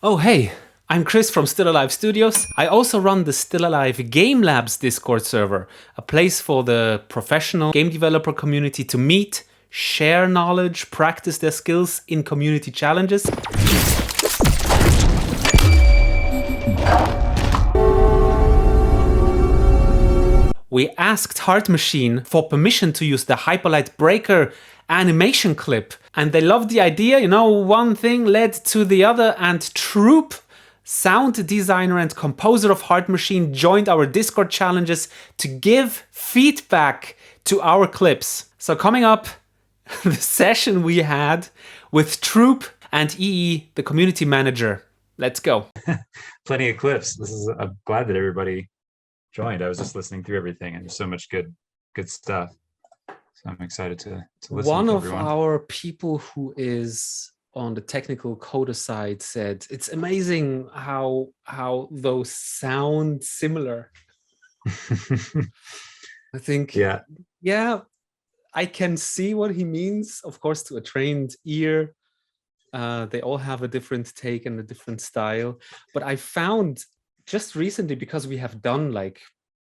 Oh, hey, I'm Chris from Still Alive Studios. I also run the Still Alive Game Labs Discord server, a place for the professional game developer community to meet, share knowledge, practice their skills in community challenges. We asked Heart Machine for permission to use the Hyperlight Breaker animation clip, and they loved the idea. One thing led to the other, and Troupe, sound designer and composer of Heart Machine, joined our Discord challenges to give feedback to our clips. So coming up, the session we had with Troupe and EE, the community manager. Let's go. Plenty of clips. I'm glad that everybody joined. I was just listening through everything, and there's so much good stuff. So I'm excited to listen. One to of everyone. Our people who is on the technical coder side said it's amazing how those sound similar. I think yeah, I can see what he means. Of course, to a trained ear, they all have a different take and a different style. But I found just recently, because we have done like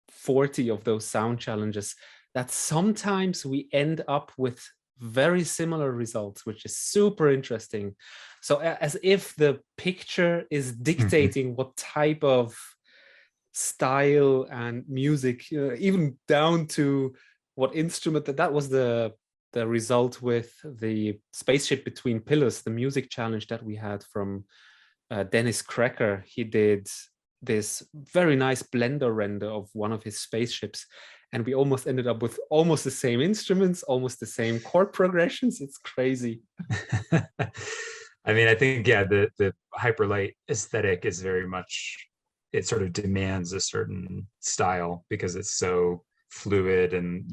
40 of those sound challenges, that sometimes we end up with very similar results, which is super interesting. So as if the picture is dictating what type of style and music, even down to what instrument. That was the result with the Spaceship Between Pillars, the music challenge that we had from Dennis Krecker. He did this very nice blender render of one of his spaceships, and we almost ended up with almost the same instruments, almost the same chord progressions. It's crazy. I mean, I think, the Hyperlight aesthetic is very much, it sort of demands a certain style because it's so fluid, and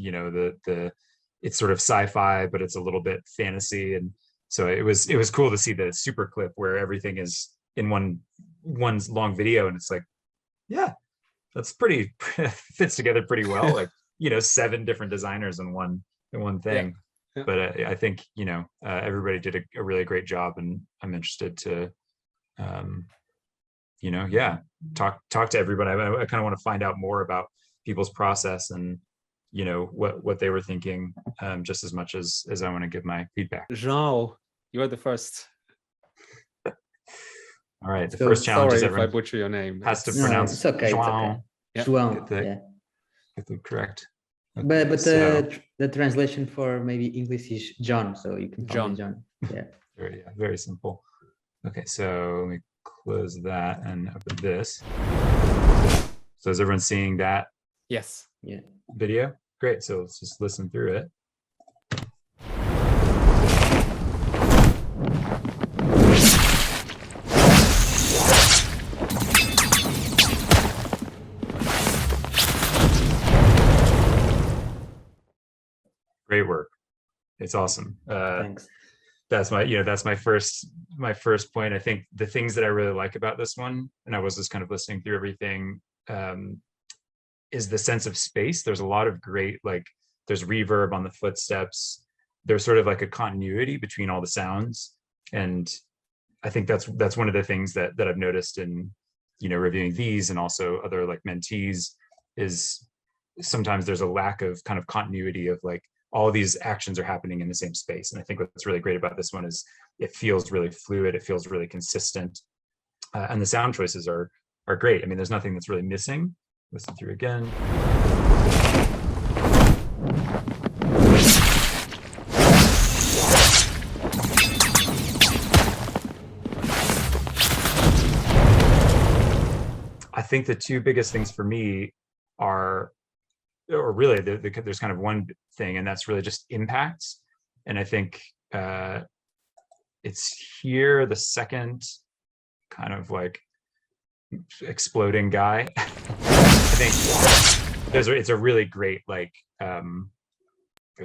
it's sort of sci-fi, but it's a little bit fantasy. And so it was cool to see the super clip where everything is in one long video, and it's like, yeah, that's pretty fits together pretty well. Like, 7 different designers in one thing. Yeah. But I think everybody did a really great job, and I'm interested to talk to everybody. I kind of want to find out more about people's process and what they were thinking, just as much as I want to give my feedback. Jean, you're the first. All right, the first challenge is everyone if I butcher your name. Has to pronounce it's okay. João. It's okay. Yeah. Get them correct. Okay, but the translation for maybe English is John, so you can call me John. Yeah. Very simple. Okay, so let me close that and open this. So is everyone seeing that? Yes. Yeah. Video? Great. So let's just listen through it. Great work. It's awesome. Thanks. That's my first point. I think the things that I really like about this one, and I was just kind of listening through everything, is the sense of space. There's a lot of great, there's reverb on the footsteps. There's sort of like a continuity between all the sounds. And I think that's one of the things that I've noticed in, reviewing these and also other mentees, is sometimes there's a lack of kind of continuity of all of these actions are happening in the same space. And I think what's really great about this one is it feels really fluid. It feels really consistent. And the sound choices are great. I mean, there's nothing that's really missing. Listen through again. I think the two biggest things for me are, or really there's kind of one thing, and that's really just impacts. And I think it's here, the second kind of exploding guy. I think it's a really great, there's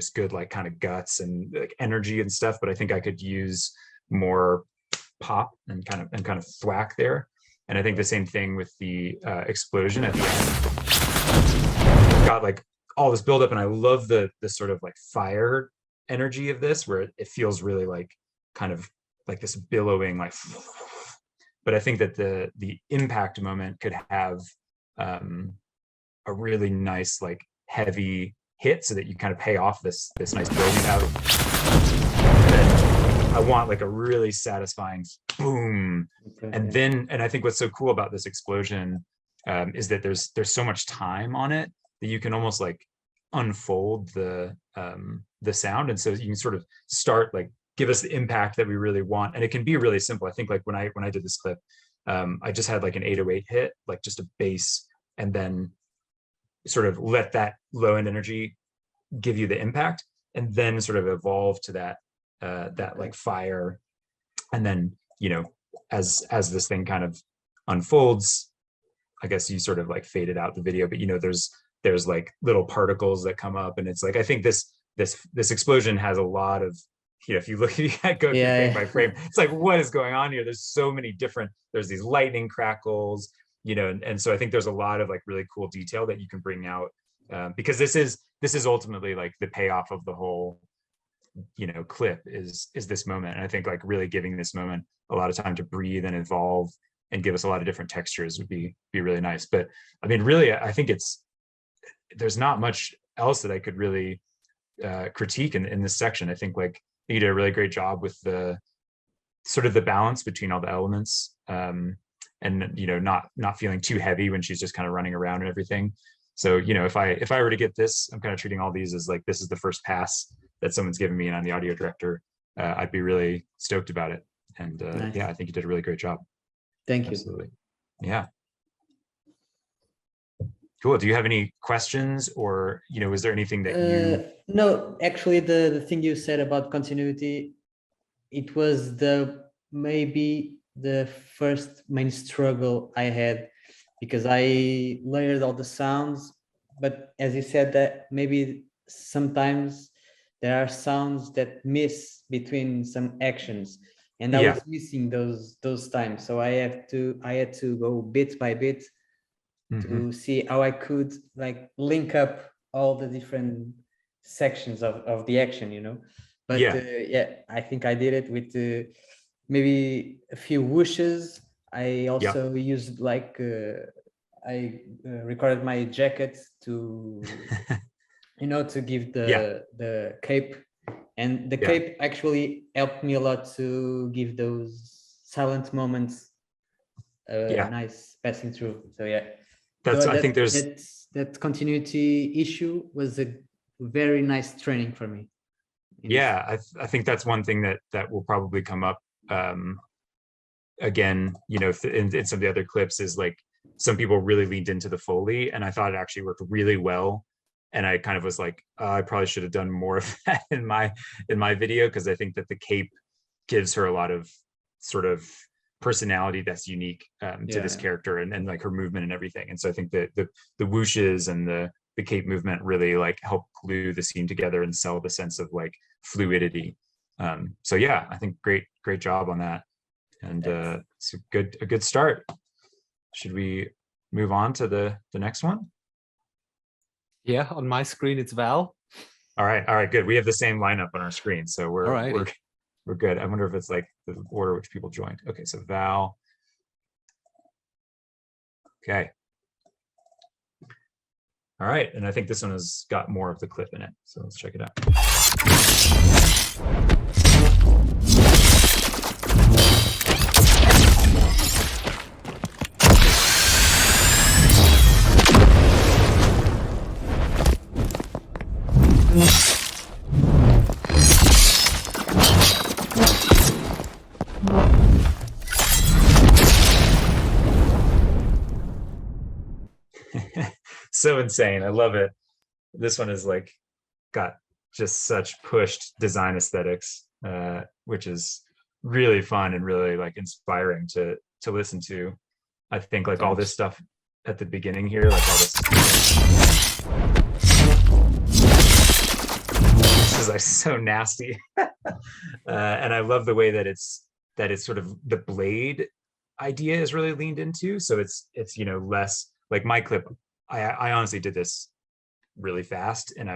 good kind of guts and energy and stuff, but I think I could use more pop and kind of thwack there. And I think the same thing with the explosion at the end. Got all this buildup, and I love the sort of fire energy of this, where it feels really kind of this billowing but I think that the impact moment could have a really nice like heavy hit, so that you kind of pay off this nice build you have. And then I want like a really satisfying boom. Okay, And then, and I think what's so cool about this explosion is that there's so much time on it that you can almost like unfold the sound. And so you can sort of start like, give us the impact that we really want. And it can be really simple. I think like when I did this clip, I just had like an 808 hit, like just a bass, and then sort of let that low end energy give you the impact, and then sort of evolve to that like fire. And then, you know, as this thing kind of unfolds, I guess you sort of like faded out the video, but you know, there's like little particles that come up, and it's like, I think this explosion has a lot of, you know, if you look, you go frame by frame, it's like, what is going on here? There's so many different, there's these lightning crackles, you know, and so I think there's a lot of like really cool detail that you can bring out, because this is ultimately like the payoff of the whole, you know, clip is this moment. And I think like really giving this moment a lot of time to breathe and evolve and give us a lot of different textures would be really nice. But I mean, really, I think there's not much else that I could really critique in this section. I think like you did a really great job with the sort of the balance between all the elements, and you know, not feeling too heavy when she's just kind of running around and everything. So, you know, if I were to get this, I'm kind of treating all these as like, this is the first pass that someone's given me, and I'm the audio director, I'd be really stoked about it. And Nice. yeah, I think you did a really great job. Thank you. Absolutely. Yeah. Cool. Do you have any questions, or, you know, is there anything that you... No, actually, the thing you said about continuity, it was maybe the first main struggle I had, because I layered all the sounds, but as you said, that maybe sometimes there are sounds that miss between some actions, and I was missing those times. So I had to go bit by bit to see how I could like link up all the different sections of the action, you know. But yeah, I think I did it with maybe a few whooshes. I also used like I recorded my jacket to you know, to give the cape, and the cape actually helped me a lot to give those silent moments nice passing through. So yeah, I think there's that continuity issue was a very nice training for me. Yeah, I think that's one thing that will probably come up again, you know, in some of the other clips, is like some people really leaned into the Foley, and I thought it actually worked really well. And I kind of was like, I probably should have done more of that in my video, because I think that the cape gives her a lot of sort of personality that's unique to this character, and like her movement and everything. And so I think that the whooshes and the cape movement really like help glue the scene together and sell the sense of like fluidity. So yeah, I think great job on that. And it's a good start. Should we move on to the next one? Yeah, on my screen it's Val. All right, good. We have the same lineup on our screen, so we're good. I wonder if it's like the order which people joined. Okay, so Val. Okay. All right, and I think this one has got more of the clip in it, so let's check it out. So insane. I love it. This one is like got just such pushed design aesthetics, which is really fun and really like inspiring to listen to. I think like all this stuff at the beginning here, like all this is like so nasty. And I love the way that it's sort of the blade idea is really leaned into. So it's you know, less like my clip. I honestly did this really fast, and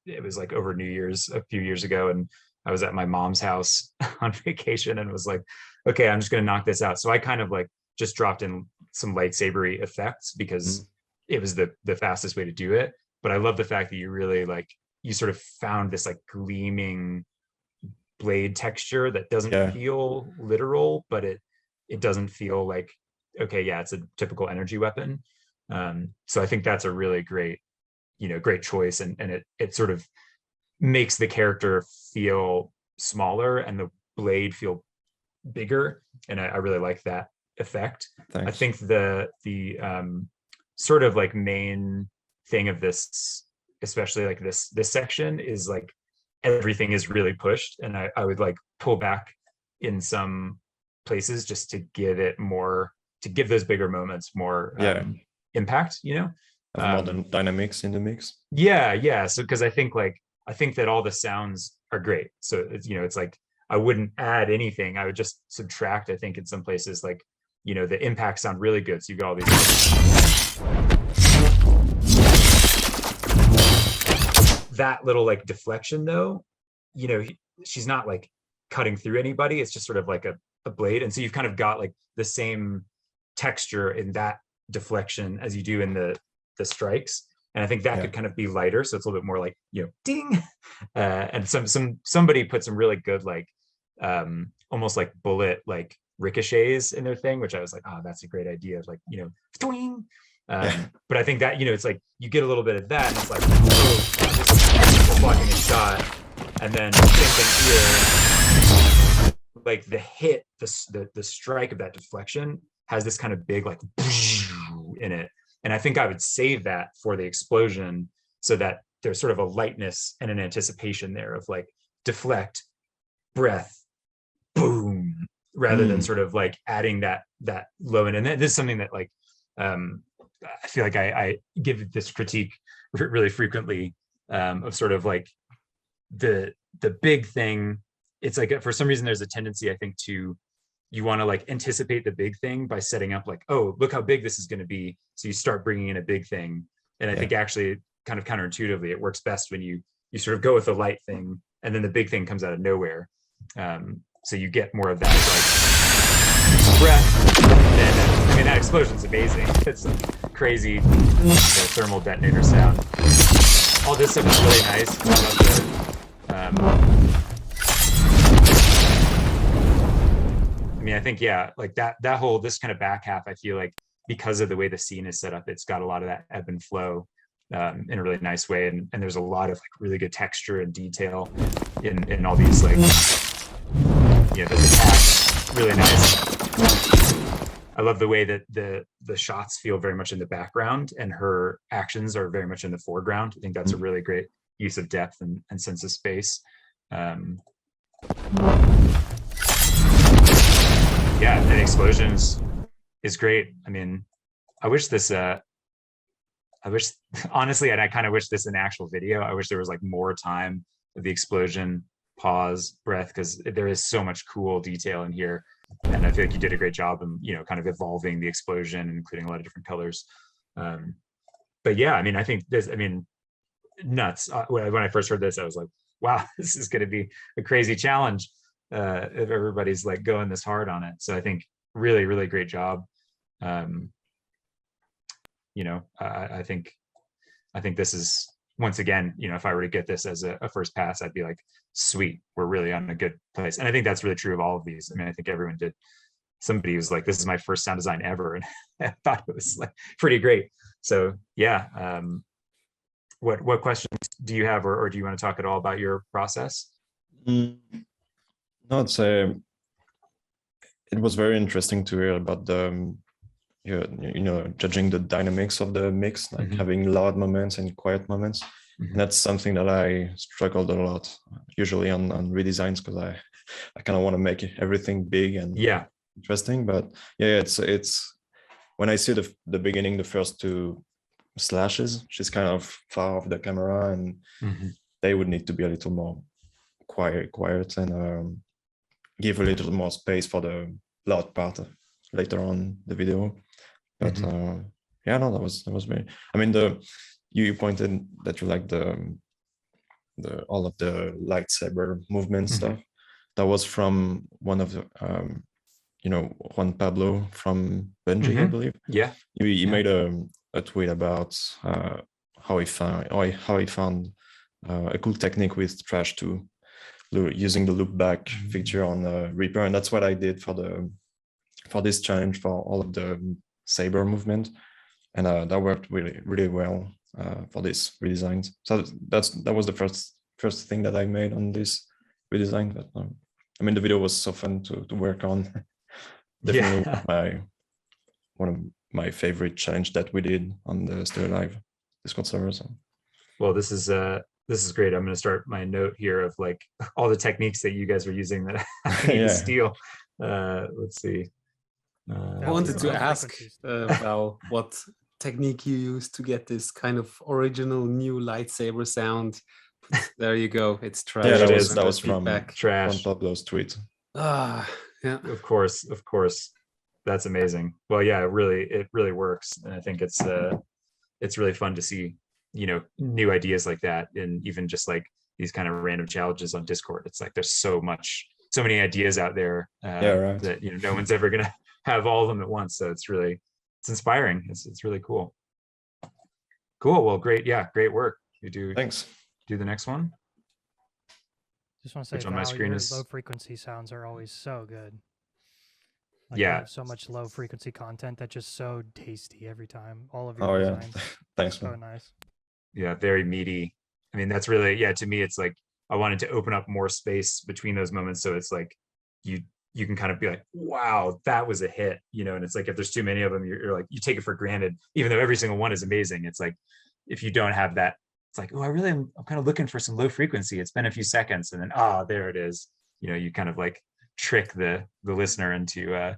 it was like over New Year's a few years ago, and I was at my mom's house on vacation and was like, okay, I'm just going to knock this out. So I kind of like just dropped in some lightsabery effects because it was the fastest way to do it. But I love the fact that you really like, you sort of found this like gleaming blade texture that doesn't feel literal, but it doesn't feel like, okay, yeah, it's a typical energy weapon. So I think that's a really great, great choice. And it sort of makes the character feel smaller and the blade feel bigger. And I really like that effect. Thanks. I think the sort of like main thing of this, especially like this section, is like everything is really pushed, and I would like pull back in some places just to give it more, to give those bigger moments more impact, Have more dynamics in the mix. Yeah. So because I think that all the sounds are great. So it's like I wouldn't add anything. I would just subtract. I think in some places, like, the impacts sound really good. So you've got all these. That little like deflection though, she's not like cutting through anybody. It's just sort of like a blade. And so you've kind of got like the same texture in that deflection as you do in the strikes. And I think that could kind of be lighter. So it's a little bit more like, ding. And somebody put some really good, like almost like bullet, like ricochets in their thing, which I was like, oh, that's a great idea. Like, twing. But I think that, it's like you get a little bit of that and it's like, oh, this is blocking a shot. And then same thing here, like the hit, the strike of that deflection has this kind of big like in it. And I think I would save that for the explosion so that there's sort of a lightness and an anticipation there of like deflect, breath, boom, rather than sort of like adding that low end. And this is something that like, I feel like I give this critique really frequently of sort of like the big thing. It's like, for some reason, there's a tendency, I think, you want to like anticipate the big thing by setting up like, oh, look how big this is going to be. So you start bringing in a big thing. And I think actually kind of counterintuitively, it works best when you sort of go with the light thing and then the big thing comes out of nowhere. So you get more of that like breath. And I mean, that explosion's amazing. It's a crazy thermal detonator sound. All this stuff is really nice. I love I mean, I think, like that whole, this kind of back half, I feel like because of the way the scene is set up, it's got a lot of that ebb and flow in a really nice way. And there's a lot of like really good texture and detail in all these like, those attacks, really nice. I love the way that the shots feel very much in the background and her actions are very much in the foreground. I think that's a really great use of depth and sense of space. Yeah, and explosions is great. I mean, I wish honestly, and I kind of wish this in actual video, I wish there was like more time of the explosion, pause, breath, because there is so much cool detail in here. And I feel like you did a great job in, kind of evolving the explosion and including a lot of different colors. But yeah, I mean, I think nuts. When I first heard this, I was like, wow, this is going to be a crazy challenge. If everybody's like going this hard on it. So I think really, really great job. I think this is, once again, if I were to get this as a first pass, I'd be like, sweet, we're really on a good place. And I think that's really true of all of these. I mean, I think everyone did. Somebody was like, this is my first sound design ever. And I thought it was like pretty great. So yeah. What questions do you have, or do you want to talk at all about your process? No, it was very interesting to hear about the, judging the dynamics of the mix, like having loud moments and quiet moments. And that's something that I struggled a lot, usually on redesigns, because I kind of want to make everything big and interesting. But it's when I see the beginning, the first two slashes, she's kind of far off the camera, and they would need to be a little more quiet and give a little more space for the loud part later on the video. But that was very, I mean, you pointed that you like the all of the lightsaber movement stuff. That was from one of the Juan Pablo from Bungie, I believe. Yeah. He made a tweet about how he found a cool technique with Trash 2, using the loop back feature on Reaper, and that's what I did for this challenge, for all of the saber movement, and that worked really well for this redesign. So that was the first thing that I made on this redesign. But I mean, the video was so fun to work on. Definitely one of my favorite challenge that we did on the Still Alive Discord server. So. Well, this is great. I'm going to start my note here of like all the techniques that you guys are using that I need to steal. Let's see. I wanted to ask Val, what technique you used to get this kind of original new lightsaber sound. There you go. It's Trash. Yeah, that was from Trash. Juan Pablo's tweet. Yeah. Of course. That's amazing. Well, yeah, it really works, and I think it's really fun to see, new ideas like that, and even just like these kind of random challenges on Discord. It's like there's so many ideas out there that no one's ever gonna have all of them at once. So it's inspiring. It's really cool. Cool. Well, great. Yeah, great work. You do. Thanks. Do the next one. Just want to say, on my screen is low frequency sounds are always so good. Like, yeah, you have so much low frequency content that's just so tasty every time. All of your designs. Thanks, so man. nice. Yeah, very meaty. I mean, that's really, to me, it's like I wanted to open up more space between those moments, so it's like you can kind of be like, wow, that was a hit, and it's like if there's too many of them, you're like, you take it for granted, even though every single one is amazing. It's like if you don't have that, it's like, oh, I'm kind of looking for some low frequency. It's been a few seconds, and then there it is. You kind of like trick the listener into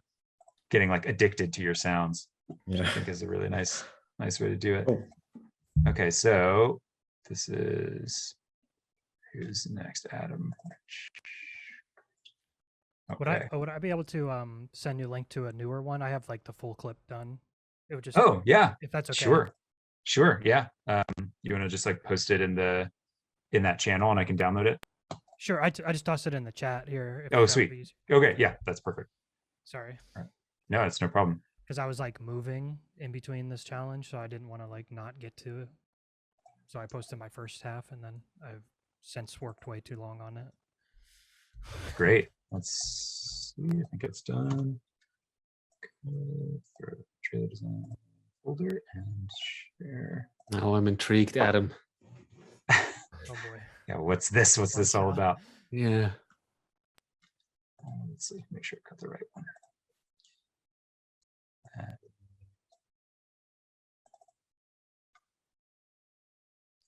getting like addicted to your sounds, which I think is a really nice way to do it. Oh. Okay, so this is, who's next? Adam. Okay. Would I be able to send you a link to a newer one? I have like the full clip done. It would just if that's okay. Sure, yeah. You want to just like post it in that channel and I can download it? Sure, I just tossed it in the chat here. Oh, sweet. Okay, yeah, that's perfect. Sorry. Right. No, it's no problem. Because I was like moving in between this challenge, so I didn't want to like not get to it. So I posted my first half, and then I've since worked way too long on it. Great. Let's see. I think it's done. For trailer design folder and share. Now I'm intrigued, Adam. Oh boy. Yeah. What's this? What's this all about? Yeah. Let's see. Make sure I cut the right one.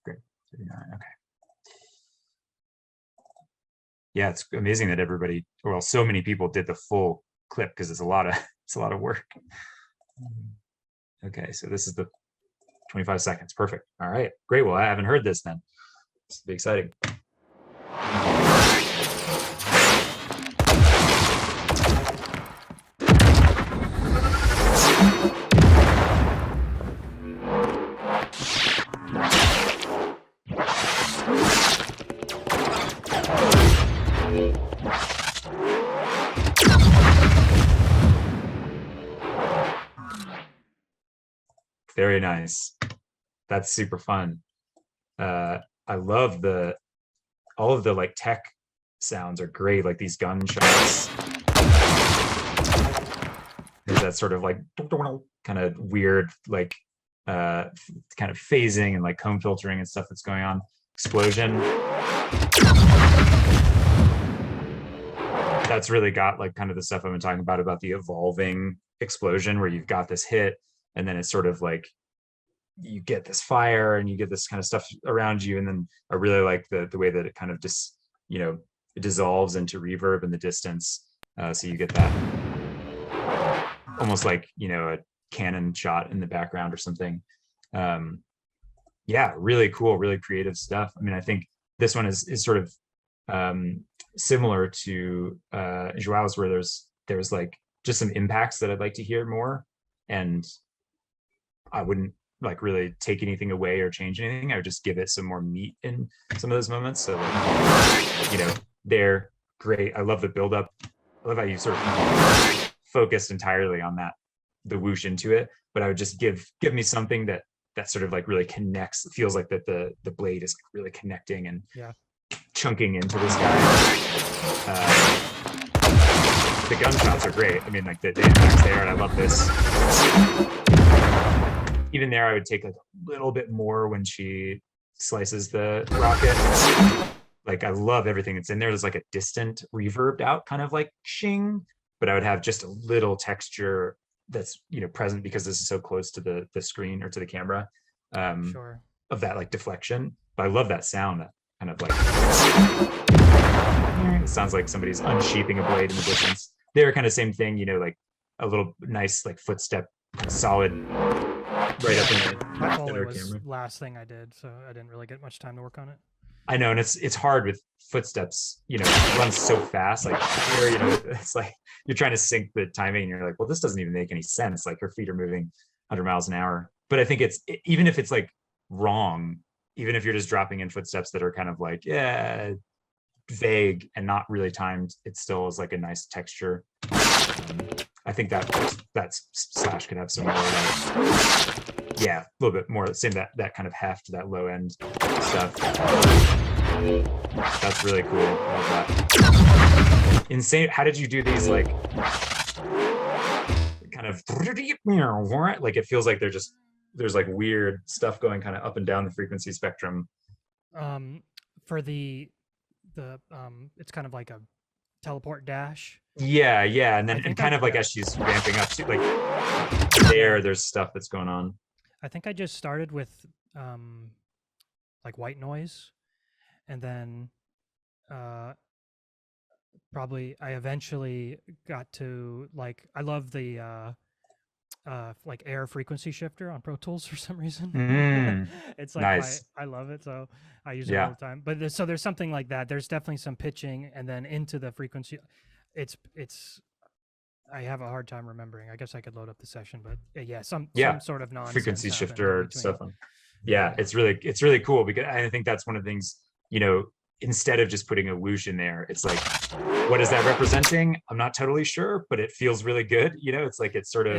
Great. 39. Okay. Yeah, it's amazing that so many people did the full clip, because it's a lot of work. Okay, so this is the 25 seconds. Perfect. All right, great. Well, I haven't heard this then. This will be exciting. Very nice. That's super fun. I love all of the like tech sounds are great, like these gunshots. There's that sort of like kind of weird, like kind of phasing and like comb filtering and stuff that's going on. Explosion. That's really got like kind of the stuff I've been talking about the evolving explosion, where you've got this hit, and then it's sort of like you get this fire and you get this kind of stuff around you. And then I really like the way that it kind of just, it dissolves into reverb in the distance. So you get that almost like, a cannon shot in the background or something. Yeah, really cool, really creative stuff. I mean, I think this one is sort of similar to Joao's, where there's like just some impacts that I'd like to hear more. And I wouldn't like really take anything away or change anything. I would just give it some more meat in some of those moments. So like, you know, they're great. I love the buildup. I love how you sort of focused entirely on that, the whoosh into it. But I would just give me something that sort of like really connects. It feels like that the blade is really connecting and chunking into this guy. The gunshots are great. I mean, like the impact's there, and I love this. Even there, I would take like a little bit more when she slices the rocket. Like, I love everything that's in there. There's like a distant reverbed out kind of like shing, but I would have just a little texture that's, you know, present because this is so close to the screen or to the camera, Sure. of that like deflection. But I love that sound, that kind of like, it sounds like somebody's unsheathing a blade in the distance. They're kind of same thing, you know, like a little nice like footstep, solid, right up in My the Foley center was camera. last thing I did, so I didn't really get much time to work on it. I know, and it's hard with footsteps, you know, it runs so fast, like here, you know, it's like you're trying to sync the timing and you're like, well, this doesn't even make any sense. Like her feet are moving 100 miles an hour. But I think it's, even if it's like wrong, even if you're just dropping in footsteps that are kind of like, yeah, vague and not really timed, it still is like a nice texture. I think that slash could have some more like, yeah, a little bit more, same that kind of heft, that low end stuff. That's really cool. Love that. Insane. How did you do these like kind of like, it feels like there's like weird stuff going kind of up and down the frequency spectrum. For the it's kind of like a teleport dash. Yeah, and then I think kind of like as she's ramping up, like there's stuff that's going on. I think I just started with like white noise, and then probably I eventually got to like, I love the like air frequency shifter on Pro Tools for some reason. It's like Nice. I love it, so I use it all the time. But there's something like that. There's definitely some pitching, and then into the frequency. It's I have a hard time remembering. I guess I could load up the session, but yeah, some sort of nonsense frequency happened shifter in between. stuff on. Yeah, it's really cool, because I think that's one of the things, you know, instead of just putting a whoosh in there, it's like, what is that representing? I'm not totally sure, but it feels really good. You know, it's like, it's sort of,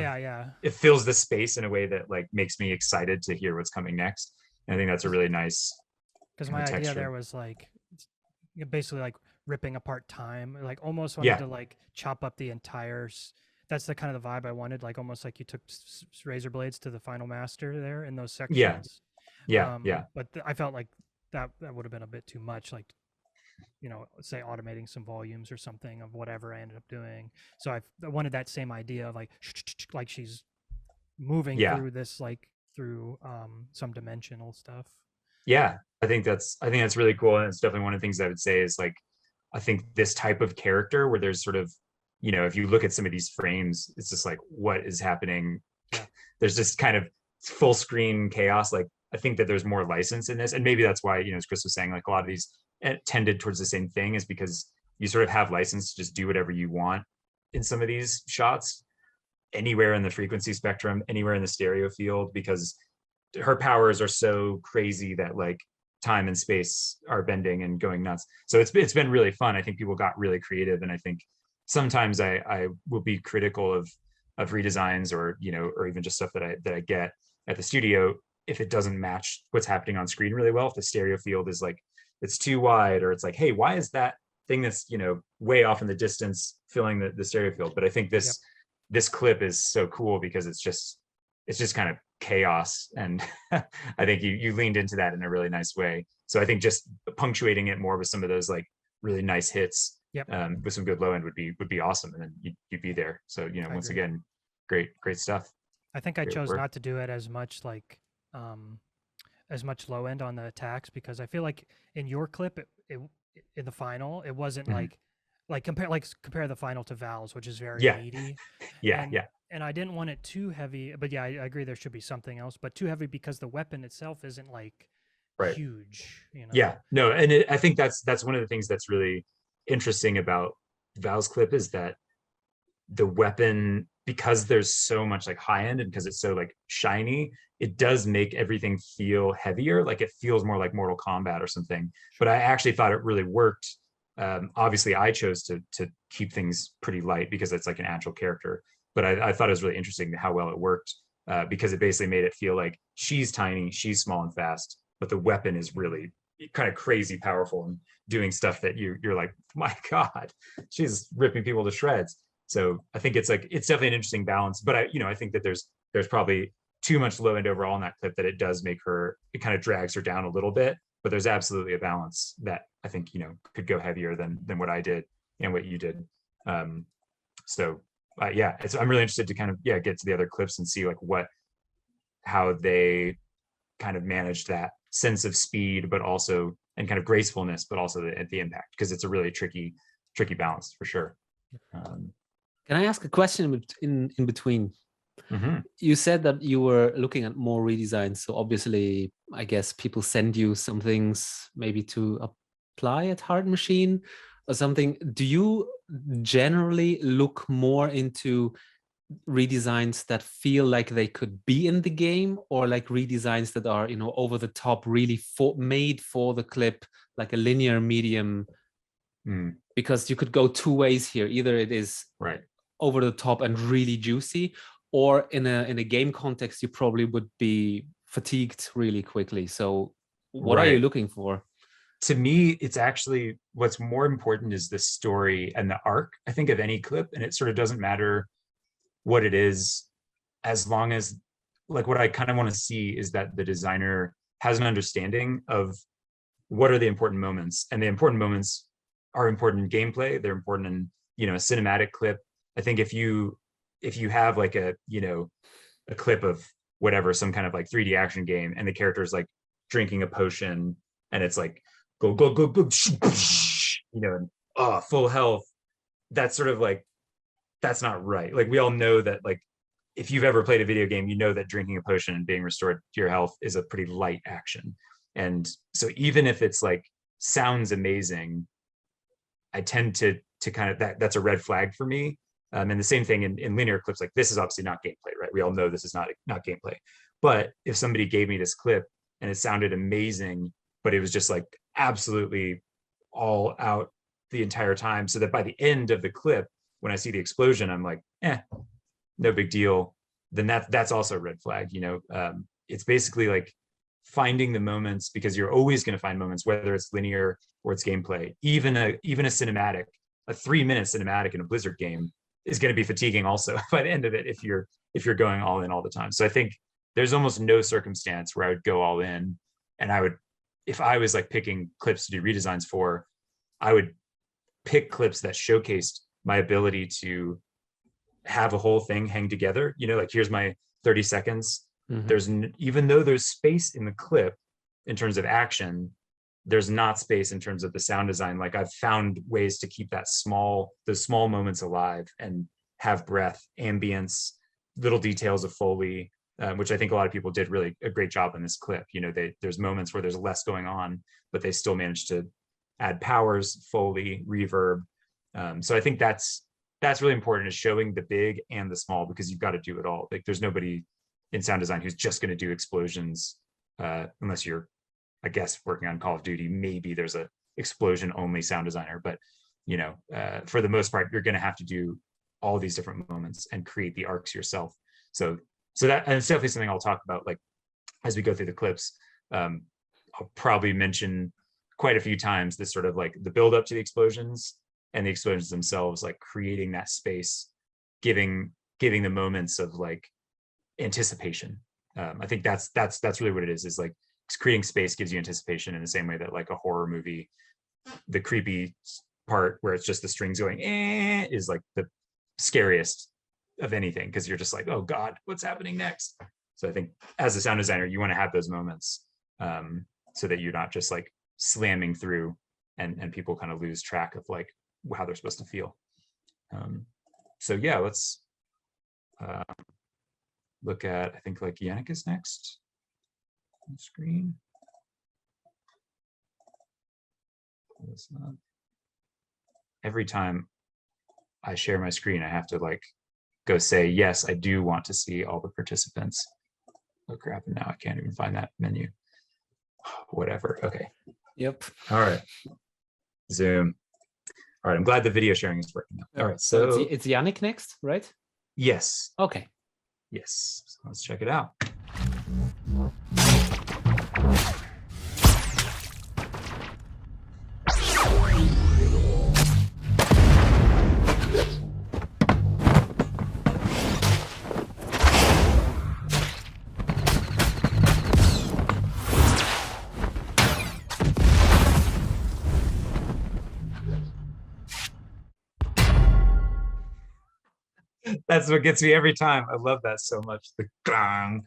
it fills the space in a way that like makes me excited to hear what's coming next. And I think that's a really nice, because my idea there was like basically like ripping apart time, like almost wanted to like chop up the entire, that's the kind of the vibe I wanted, like almost like you took razor blades to the final master there in those sections. But I felt like that would have been a bit too much, like, you know, say automating some volumes or something of whatever I ended up doing. So I wanted that same idea of like she's moving through this, like through some dimensional stuff. Yeah, I think that's really cool. And it's definitely one of the things I would say is like, I think this type of character where there's sort of, you know, if you look at some of these frames, it's just like, what is happening? There's just kind of full screen chaos. Like, I think that there's more license in this. And maybe that's why, you know, as Chris was saying, like a lot of these tended towards the same thing, is because you sort of have license to just do whatever you want in some of these shots, anywhere in the frequency spectrum, anywhere in the stereo field, because her powers are so crazy that like time and space are bending and going nuts. So it's been really fun. I think people got really creative, and I think sometimes I will be critical of redesigns, or, you know, or even just stuff that I get at the studio, if it doesn't match what's happening on screen really well. If the stereo field is like, it's too wide, or it's like, hey, why is that thing that's, you know, way off in the distance filling the stereo field? But I think this clip is so cool because it's just kind of chaos, and I think you leaned into that in a really nice way. So I think just punctuating it more with some of those like really nice hits, with some good low end would be awesome, and then you'd be there. So, you know, once again, great stuff. I think I chose not to do it as much like as much low end on the attacks, because I feel like in your clip it in the final it wasn't like compare the final to Val's, which is very meaty. And I didn't want it too heavy, but I agree there should be something else, but too heavy because the weapon itself isn't like huge, you know. And I think that's one of the things that's really interesting about Val's clip, is that the weapon, because there's so much like high end and because it's so like shiny, it does make everything feel heavier. Like it feels more like Mortal Kombat or something. But I actually thought it really worked. Obviously, I chose to keep things pretty light because it's like an actual character. But I thought it was really interesting how well it worked, because it basically made it feel like she's tiny, she's small and fast, but the weapon is really kind of crazy powerful and doing stuff that you're like, my God, she's ripping people to shreds. So I think it's definitely an interesting balance. But I think that there's probably too much low end overall in that clip that it does make her, it kind of drags her down a little bit. But there's absolutely a balance that I think could go heavier than what I did and what you did. So yeah, I'm really interested to kind of get to the other clips and see like how they kind of managed that sense of speed, but also and kind of gracefulness, but also the impact, because it's a really tricky balance for sure. Can I ask a question in between? Mm-hmm. You said that you were looking at more redesigns, so obviously I guess people send you some things maybe to apply at Hard Machine or something. Do you generally look more into redesigns that feel like they could be in the game, or like redesigns that are over the top, really made for the clip, like a linear medium? Because you could go two ways here. Either it is right over the top and really juicy, or in a game context you probably would be fatigued really quickly. So what are you looking for? To me, it's actually, what's more important is the story and the arc, I think, of any clip. And it sort of doesn't matter what it is, as long as, like, what I kind of want to see is that the designer has an understanding of what are the important moments. And the important moments are important in gameplay. They're important in, a cinematic clip. I think if you have like a clip of whatever, some kind of like 3D action game, and the character is like drinking a potion and it's like go, and full health, that's sort of like, that's not right. Like, we all know that, like, if you've ever played a video game, you know that drinking a potion and being restored to your health is a pretty light action. And so even if it's like sounds amazing, I tend to kind of, that's a red flag for me. And the same thing in linear clips, like this is obviously not gameplay, right? We all know this is not gameplay. But if somebody gave me this clip and it sounded amazing, but it was just like absolutely all out the entire time, so that by the end of the clip, when I see the explosion, I'm like, no big deal, then that's also a red flag. It's basically like finding the moments, because you're always going to find moments, whether it's linear or it's gameplay. Even a cinematic, a 3-minute cinematic in a Blizzard game is going to be fatiguing also by the end of it, if you're going all in all the time. So I think there's almost no circumstance where I would go all in, and I would, if I was like picking clips to do redesigns for, I would pick clips that showcased my ability to have a whole thing hang together. Like, here's my 30 seconds. There's even though there's space in the clip in terms of action, there's not space in terms of the sound design. Like, I've found ways to keep those small moments alive and have breath, ambience, little details of Foley, which I think a lot of people did really a great job in this clip. There's moments where there's less going on, but they still managed to add powers, Foley, reverb. So I think that's really important, is showing the big and the small, because you've got to do it all. Like, there's nobody in sound design who's just going to do explosions, unless you're, I guess, working on Call of Duty. Maybe there's a explosion only sound designer, but for the most part, you're going to have to do all these different moments and create the arcs yourself. So that, and it's definitely something I'll talk about, like, as we go through the clips. I'll probably mention quite a few times this sort of like the build up to the explosions and the explosions themselves, like creating that space, giving the moments of like anticipation. I think that's really what it is like, creating space gives you anticipation, in the same way that like a horror movie, the creepy part where it's just the strings going is like the scariest of anything, because you're just like, oh God, what's happening next? So I think as a sound designer, you want to have those moments, so that you're not just like slamming through and people kind of lose track of like how they're supposed to feel. So yeah, let's look at, I think, like Yannick is next on the screen. Every time I share my screen, I have to like go say, yes, I do want to see all the participants. Oh crap, and now I can't even find that menu. Whatever, okay. Yep. All right, Zoom. All right, I'm glad the video sharing is working now. All right, so it's Yannick next, right? yes, Okay. yes, so let's check it out. That's what gets me every time. I love that so much. The gong.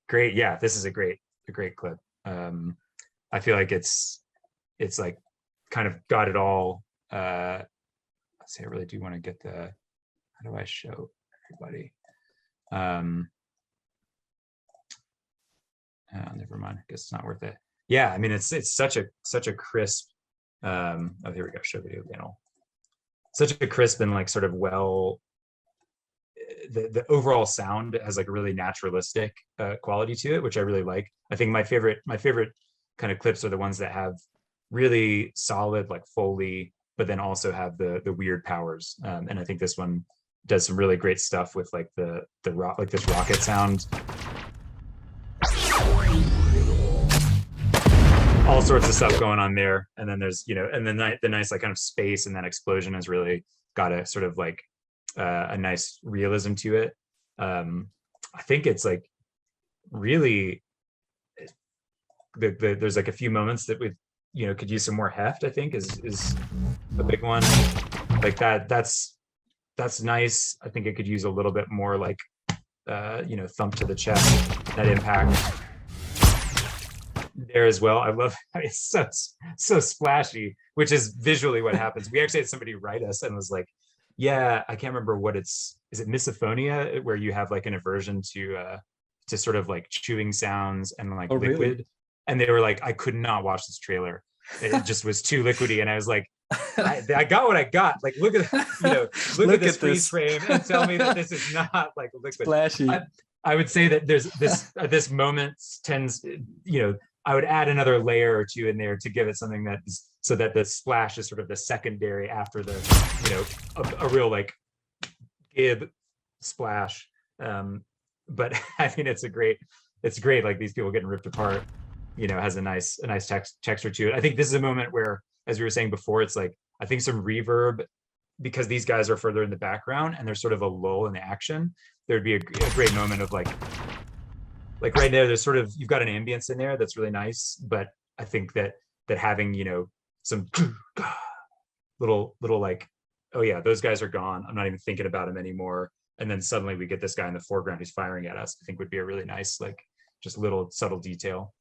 Great. Yeah, this is a great clip. I feel like it's like kind of got it all. Let's see, I really do want to get the, how do I show everybody? Never mind. I guess it's not worth it. Yeah, I mean, it's such a crisp. Oh, here we go. Show video panel. Such a crisp and like sort of well. The overall sound has like a really naturalistic quality to it, which I really like. I think my favorite kind of clips are the ones that have really solid like Foley, but then also have the weird powers. And I think this one does some really great stuff with like the rock, like this rocket sound. All sorts of stuff going on there. And then there's, you know, and then the nice like kind of space and that explosion has really got a sort of like a nice realism to it. I think it's like really there's like a few moments that we, you know, could use some more heft. I think is a big one. Like that's nice. I think it could use a little bit more like you know, thump to the chest, that impact there as well. I love it's so splashy, which is visually what happens. We actually had somebody write us and was like, yeah, I can't remember what is it misophonia, where you have like an aversion to sort of like chewing sounds and like liquid. Really? And they were like, I could not watch this trailer. It just was too liquidy. And I was like, I got what I got. Like, look at, you know, look at this freeze frame and tell me that this is not like liquid. Splashy. I would say that there's this moment tends, you know, I would add another layer or two in there to give it something that is, so that the splash is sort of the secondary after the, you know, a real like gib splash. But I mean, it's great. Like these people getting ripped apart, you know, has a nice texture to it. I think this is a moment where, as we were saying before, it's like, I think some reverb, because these guys are further in the background and there's sort of a lull in the action. There'd be a great moment of like right there, there's sort of, you've got an ambience in there that's really nice. But I think that having, you know, some little like, oh yeah, those guys are gone, I'm not even thinking about them anymore. And then suddenly we get this guy in the foreground who's firing at us, I think would be a really nice, like, just little subtle detail.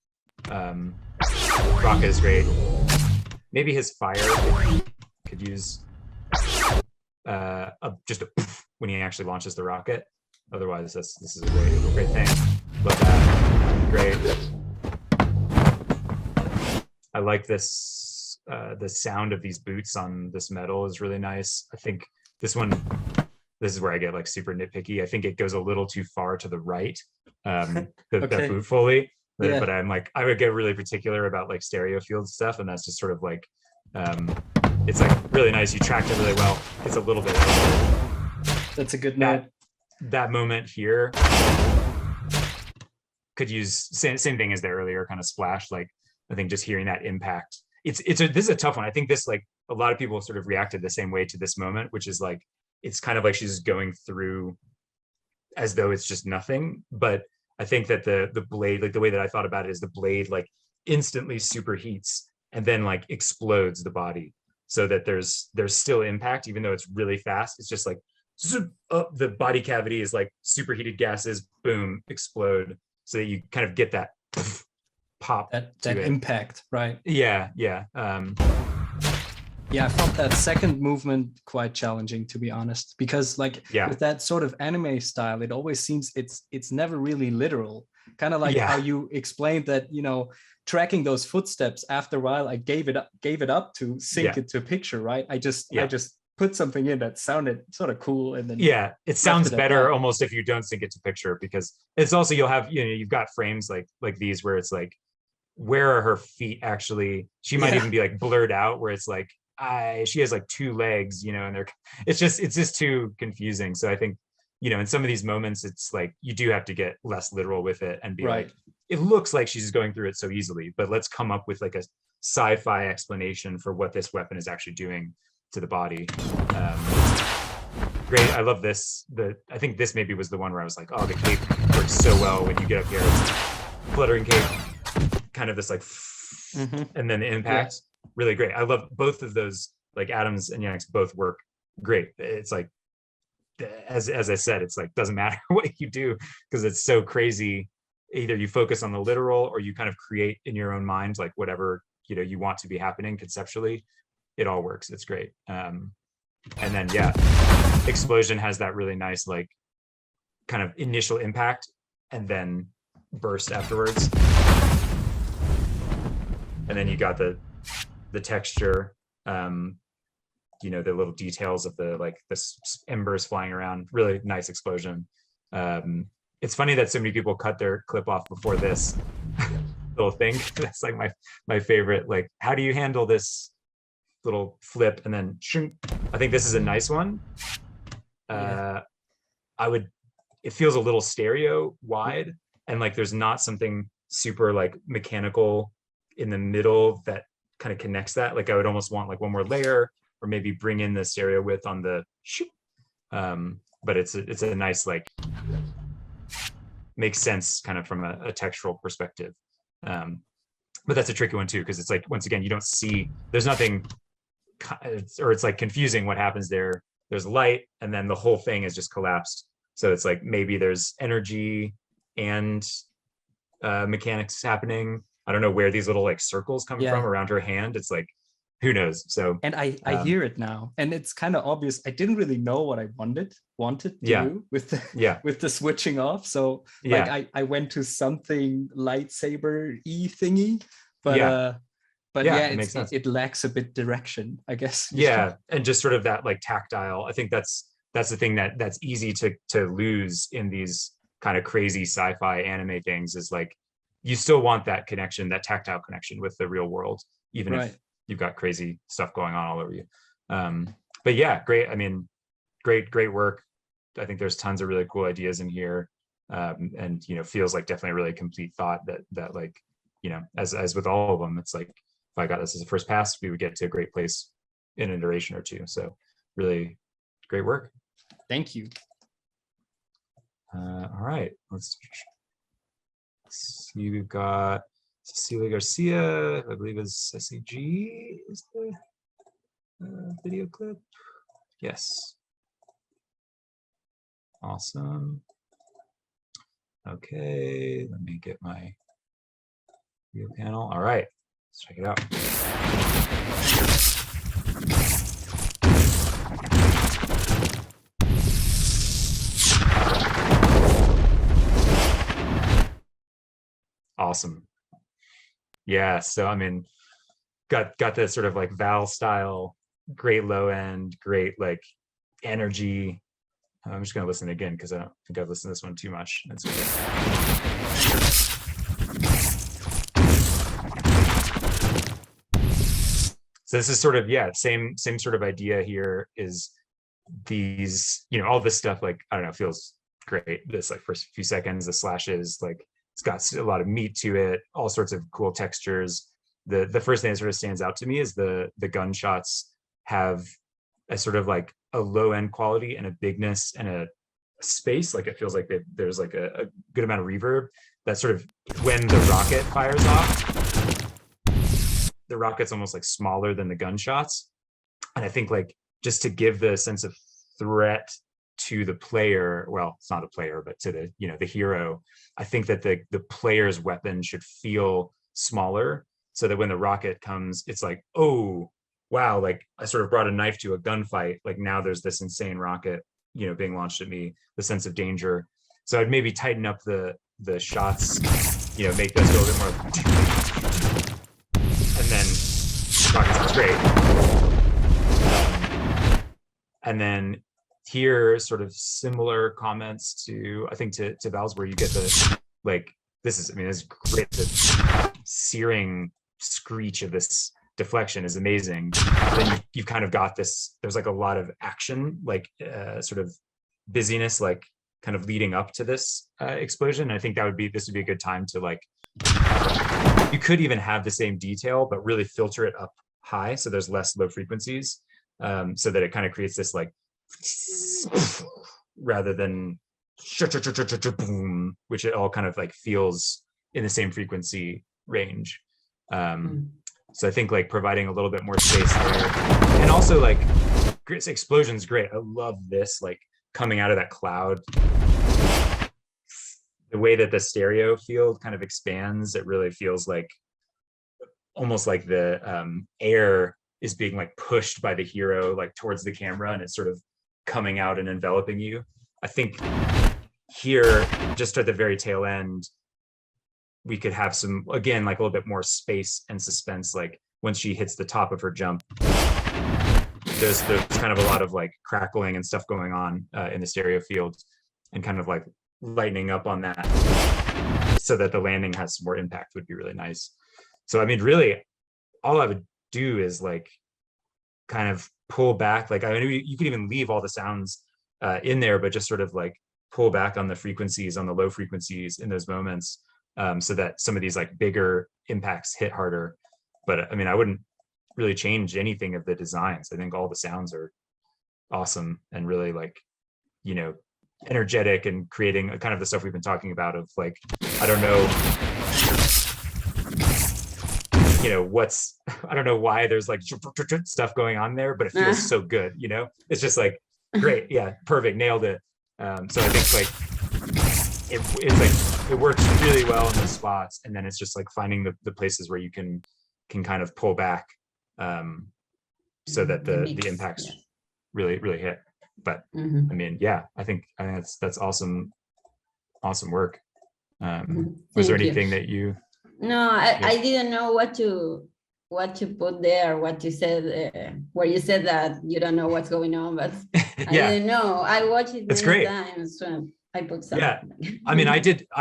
Rocket is great. Maybe his fire could use just a poof when he actually launches the rocket. Otherwise, this is a great thing. Love that. Great. I like this. The sound of these boots on this metal is really nice. I think this is where I get like super nitpicky. I think it goes a little too far to the right. That boot Foley. Yeah. But I'm like, I would get really particular about like stereo field stuff, and that's just sort of like, it's like really nice. You tracked it really well. It's a little bit. That's a good note. That moment here could use same thing as the earlier kind of splash. Like, I think just hearing that impact. This is a tough one. I think this, like, a lot of people sort of reacted the same way to this moment, which is like, it's kind of like she's going through as though it's just nothing. But I think that the blade, like the way that I thought about it is the blade like instantly superheats and then like explodes the body, so that there's still impact, even though it's really fast. It's just like zoop, up, the body cavity is like superheated gases, boom, explode, so that you kind of get that pop, that impact, right? Yeah. Yeah, I found that second movement quite challenging, to be honest, because like with that sort of anime style, it always seems it's never really literal. Kind of like how you explained that, you know, tracking those footsteps, after a while I gave it up to sync it to picture, right? I just put something in that sounded sort of cool, and then yeah, it sounds it at better that. almost if you don't sync it to picture, because it's also, you'll have, you know, you've got frames like these where it's like, where are her feet actually? She might even be like blurred out, where it's like, she has like 2 legs, you know, and it's just too confusing. So I think, you know, in some of these moments, it's like you do have to get less literal with it and be like, it looks like she's going through it so easily, but let's come up with like a sci-fi explanation for what this weapon is actually doing to the body. Great, I love this. I think this maybe was the one where I was like, oh, the cape works so well when you get up here. It's fluttering cape, kind of this like, and then the impact, really great. I love both of those, like Adams and Yannick's both work great. It's like, as I said, it's like, doesn't matter what you do, because it's so crazy. Either you focus on the literal, or you kind of create in your own mind, like whatever, you know, you want to be happening conceptually. It all works. It's great. And then, yeah, Explosion has that really nice, like, kind of initial impact and then burst afterwards. And then you got the texture, you know, the little details of the, like, the embers flying around. Really nice explosion. It's funny that so many people cut their clip off before this little thing. That's like my favorite. Like, how do you handle this little flip and then shunk? I think this is a nice one. It feels a little stereo wide, and like there's not something super like mechanical in the middle that kind of connects that. Like I would almost want like one more layer, or maybe bring in the stereo width on the shoot. But it's a nice, like, makes sense kind of from a textural perspective. But that's a tricky one too, because it's like, once again, you don't see, there's nothing, or it's like confusing what happens there. There's light, and then the whole thing is just collapsed. So it's like, maybe there's energy and mechanics happening. I don't know where these little like circles come from around her hand. It's like, who knows? So, and I hear it now, and it's kind of obvious. I didn't really know what I wanted to do with the with the switching off. So like I went to something lightsaber-y thingy, but it lacks a bit direction, I guess. Yeah, and just sort of that like tactile. I think that's the thing that's easy to lose in these kind of crazy sci-fi anime things, is like, you still want that connection, that tactile connection with the real world, even if you've got crazy stuff going on all over you. But yeah, great. I mean, great work. I think there's tons of really cool ideas in here. And, you know, feels like definitely a really complete thought that like, you know, as with all of them, it's like, if I got this as a first pass, we would get to a great place in an iteration or two. So really great work. Thank you. All right, let's see. We've got Cecilia Garcia, I believe is SAG, is the video clip. Yes. Awesome. Okay, let me get my video panel. All right, let's check it out. Awesome. Yeah, so I mean, got this sort of like Val style, great low end, great like energy. I'm just gonna listen again because I don't think I've listened to this one too much. That's okay. So this is sort of, same sort of idea here, is these, you know, all this stuff, like, I don't know, feels great. This like first few seconds, the slashes, like, it's got a lot of meat to it, all sorts of cool textures. The first thing that sort of stands out to me is the gunshots have a sort of like a low end quality and a bigness and a space. Like it feels like there's like a good amount of reverb that sort of, when the rocket fires off, the rocket's almost like smaller than the gunshots. And I think like just to give the sense of threat to the player, well, it's not a player, but to the, you know, the hero, I think that the player's weapon should feel smaller, so that when the rocket comes, it's like, oh wow, like I sort of brought a knife to a gunfight, like now there's this insane rocket, you know, being launched at me, the sense of danger. So I'd maybe tighten up the shots, you know, make those go a bit more, and then rocket sounds great. And then here, sort of similar comments to, I think to Val's, where you get the, like, this is, I mean, it's great. The searing screech of this deflection is amazing. Then you've kind of got this, there's like a lot of action, like sort of busyness, like kind of leading up to this explosion. And I think this would be a good time to, like, you could even have the same detail, but really filter it up high, so there's less low frequencies, so that it kind of creates this like rather than boom, which it all kind of like feels in the same frequency range. So I think like providing a little bit more space there, and also like explosion's great. I love this, like coming out of that cloud, the way that the stereo field kind of expands. It really feels like almost like the air is being like pushed by the hero like towards the camera, and it's sort of coming out and enveloping you. I think here, just at the very tail end, we could have some, again, like a little bit more space and suspense. Like once she hits the top of her jump, there's kind of a lot of like crackling and stuff going on in the stereo field, and kind of like lightening up on that so that the landing has some more impact would be really nice. So I mean, really, all I would do is like kind of pull back. Like, I mean, you could even leave all the sounds in there, but just sort of like pull back on the frequencies, on the low frequencies in those moments, so that some of these like bigger impacts hit harder. But I mean, I wouldn't really change anything of the designs. I think all the sounds are awesome and really like, you know, energetic, and creating kind of the stuff we've been talking about of like, I don't know, you know, I don't know why there's like stuff going on there, but it feels so good, you know? It's just like, great, yeah, perfect, nailed it. So I think like, it's like, it works really well in those spots, and then it's just like finding the places where you can kind of pull back, so that the impacts really hit. But I mean, yeah, I think that's awesome work. Was there anything that you? No, I didn't know what to put there, what you said, where you said that you don't know what's going on, but I didn't know. I watched it many times. So I put something. Yeah, I mean, I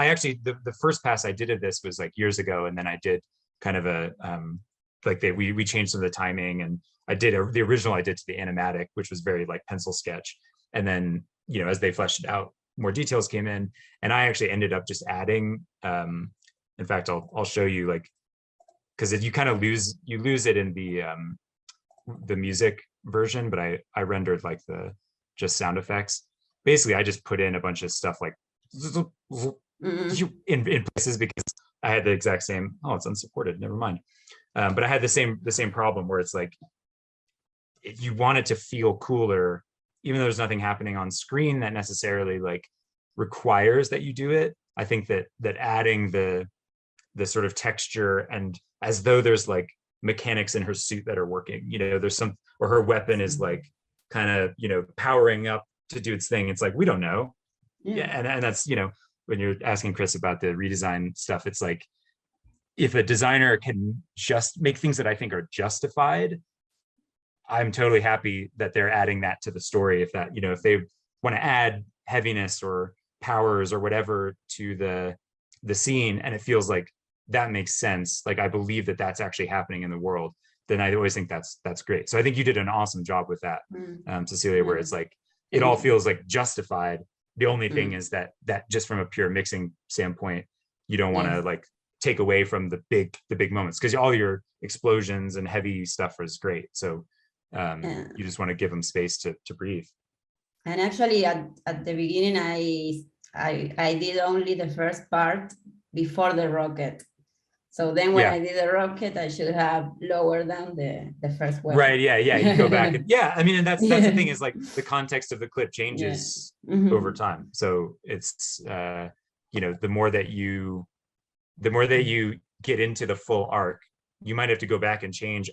actually, the first pass I did of this was like years ago, and then I did kind of a like we changed some of the timing, and I did the original I did to the animatic, which was very like pencil sketch, and then, you know, as they fleshed it out, more details came in, and I actually ended up just adding. In fact, I'll show you, like, because you kind of lose it in the music version, but I rendered like the just sound effects. Basically, I just put in a bunch of stuff like in places, because I had the exact same. Oh, it's unsupported. Never mind. But I had the same problem where it's like, if you want it to feel cooler, even though there's nothing happening on screen that necessarily like requires that you do it. I think that adding the sort of texture, and as though there's like mechanics in her suit that are working, you know, there's some, or her weapon is like kind of, you know, powering up to do its thing. It's like, we don't know. Yeah. And that's, you know, when you're asking Chris about the redesign stuff, it's like, if a designer can just make things that I think are justified, I'm totally happy that they're adding that to the story. If that, you know, if they want to add heaviness or powers or whatever to the scene, and it feels like that makes sense, like I believe that that's actually happening in the world, then I always think that's great. So I think you did an awesome job with that, Cecilia, where it's like, it all feels like justified. The only thing is that just from a pure mixing standpoint, you don't want to like take away from the big moments, because all your explosions and heavy stuff is great. So you just want to give them space to breathe. And actually, at the beginning, I did only the first part before the rocket. So then when I did the rocket, I should have lowered down the first one. Right, yeah, you go back. And, I mean, and that's the thing, is like the context of the clip changes over time. So it's, you know, the more that you get into the full arc, you might have to go back and change,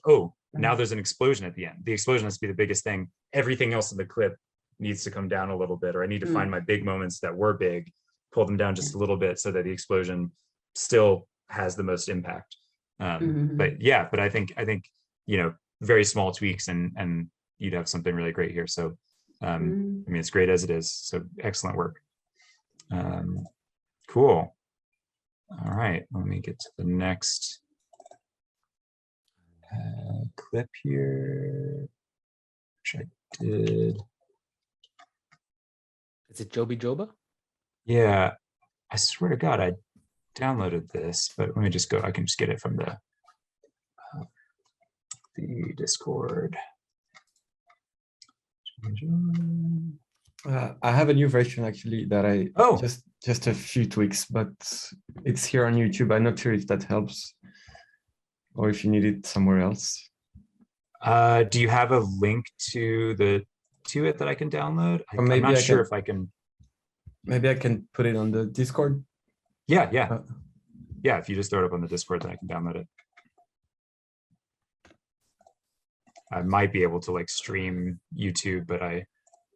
now there's an explosion at the end. The explosion has to be the biggest thing. Everything else in the clip needs to come down a little bit, or I need to find my big moments that were big, pull them down just a little bit so that the explosion still has the most impact. But I think, you know, very small tweaks and you'd have something really great here. So I mean, it's great as it is. So excellent work. Cool. All right, let me get to the next clip here, which I did. Is it Joby Joba? Yeah, I swear to God, I downloaded this, but let me just go. I can just get it from the Discord. I have a new version actually that I just a few tweaks, but it's here on YouTube. I'm not sure if that helps or if you need it somewhere else. Do you have a link to it that I can download? I'm not sure if I can. Maybe I can put it on the Discord. Yeah. Yeah, if you just throw it up on the Discord, then I can download it. I might be able to like stream YouTube, but I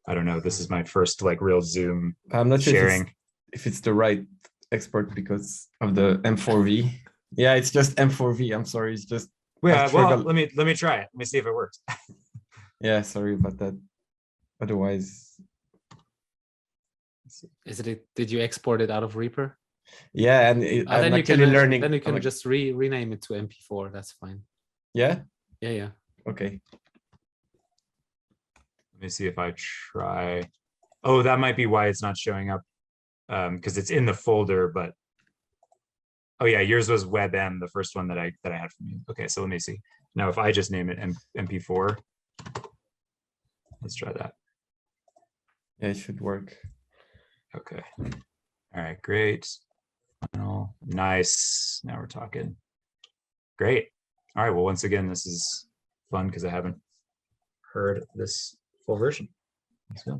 don't know. This is my first like real Zoom I'm not sharing. Sure if it's the right export because of the M4V. Yeah, it's just M4V. I'm sorry. It's just. Yeah, well, let me try it. Let me see if it works. Yeah, sorry about that. Otherwise. Did you export it out of Reaper? Yeah, and I'm actually learning. Then you can just rename it to MP4. That's fine. Yeah? Yeah. Okay. Let me see if I try. Oh, that might be why it's not showing up. Because it's in the folder, but oh yeah, yours was WebM, the first one that I had from you. Okay, so let me see. Now if I just name it MP4, let's try that. Yeah, it should work. Okay. All right, great. Oh, nice. Now we're talking. Great. All right, well, once again, this is fun because I haven't heard this full version. Let's go.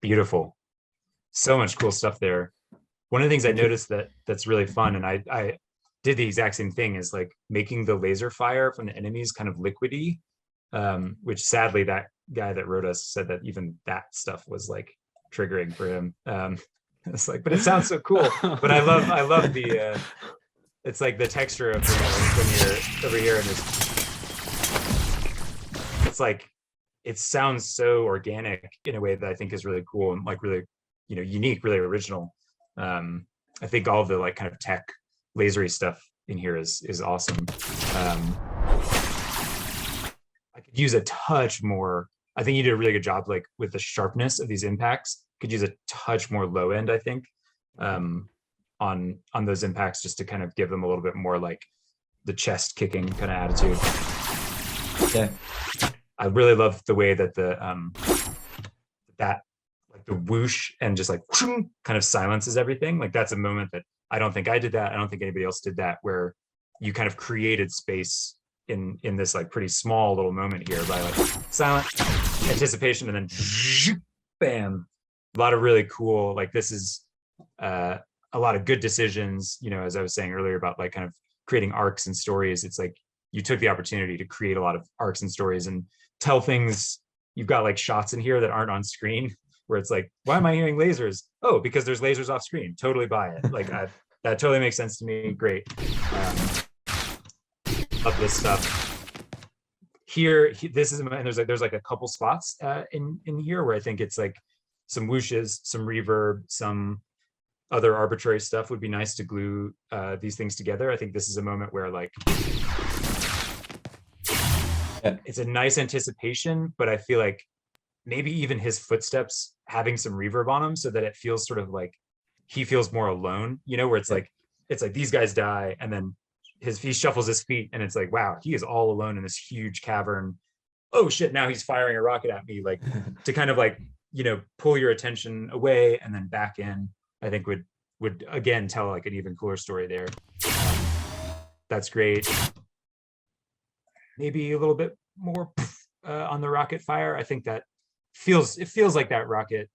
Beautiful. So much cool stuff there. One of the things I noticed that's really fun, and I did the exact same thing, is like making the laser fire from the enemies kind of liquidy, which sadly that guy that wrote us said that even that stuff was like triggering for him. It's like, but it sounds so cool. But I love the it's like the texture of when you're over here and it's like it sounds so organic in a way that I think is really cool and like really, unique, really original. I think all of the like kind of tech lasery stuff in here is awesome. I could use a touch more. I think you did a really good job like with the sharpness of these impacts. Could use a touch more low end, I think, on those impacts, just to kind of give them a little bit more like the chest kicking kind of attitude. Yeah. I really love the way that the whoosh and just like kind of silences everything. Like that's a moment that I don't think I did that. I don't think anybody else did that, where you kind of created space in this like pretty small little moment here by like silent anticipation and then bam. A lot of really cool, like this is a lot of good decisions, as I was saying earlier about like kind of creating arcs and stories. It's like you took the opportunity to create a lot of arcs and stories and tell things. You've got like shots in here that aren't on screen where it's like, why am I hearing lasers? Oh, because there's lasers off screen. Totally buy it. Like that totally makes sense to me. Great. Love this stuff. Here, this is, and there's like a couple spots in here where I think it's like some whooshes, some reverb, some other arbitrary stuff would be nice to glue these things together. I think this is a moment where like, it's a nice anticipation, but I feel like maybe even his footsteps having some reverb on him so that it feels sort of like he feels more alone, where it's like these guys die and then he shuffles his feet and it's like, wow, he is all alone in this huge cavern. Oh shit, now he's firing a rocket at me, like to kind of like, pull your attention away and then back in, I think would again tell like an even cooler story there. That's great. Maybe a little bit more on the rocket fire. I think that it feels like that rocket.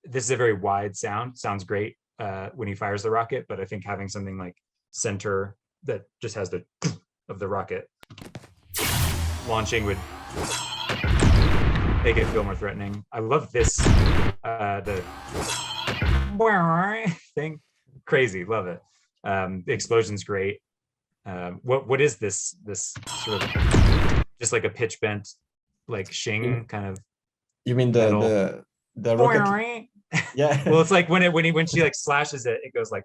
This is a very wide sound. Sounds great when he fires the rocket, but I think having something like center that just has the of the rocket launching would make it feel more threatening. I love this, the thing, crazy, love it. The explosion's great. What is this sort of just like a pitch bent like shing kind of? You mean the rocket? Yeah. Well, it's like when she like slashes it, it goes like.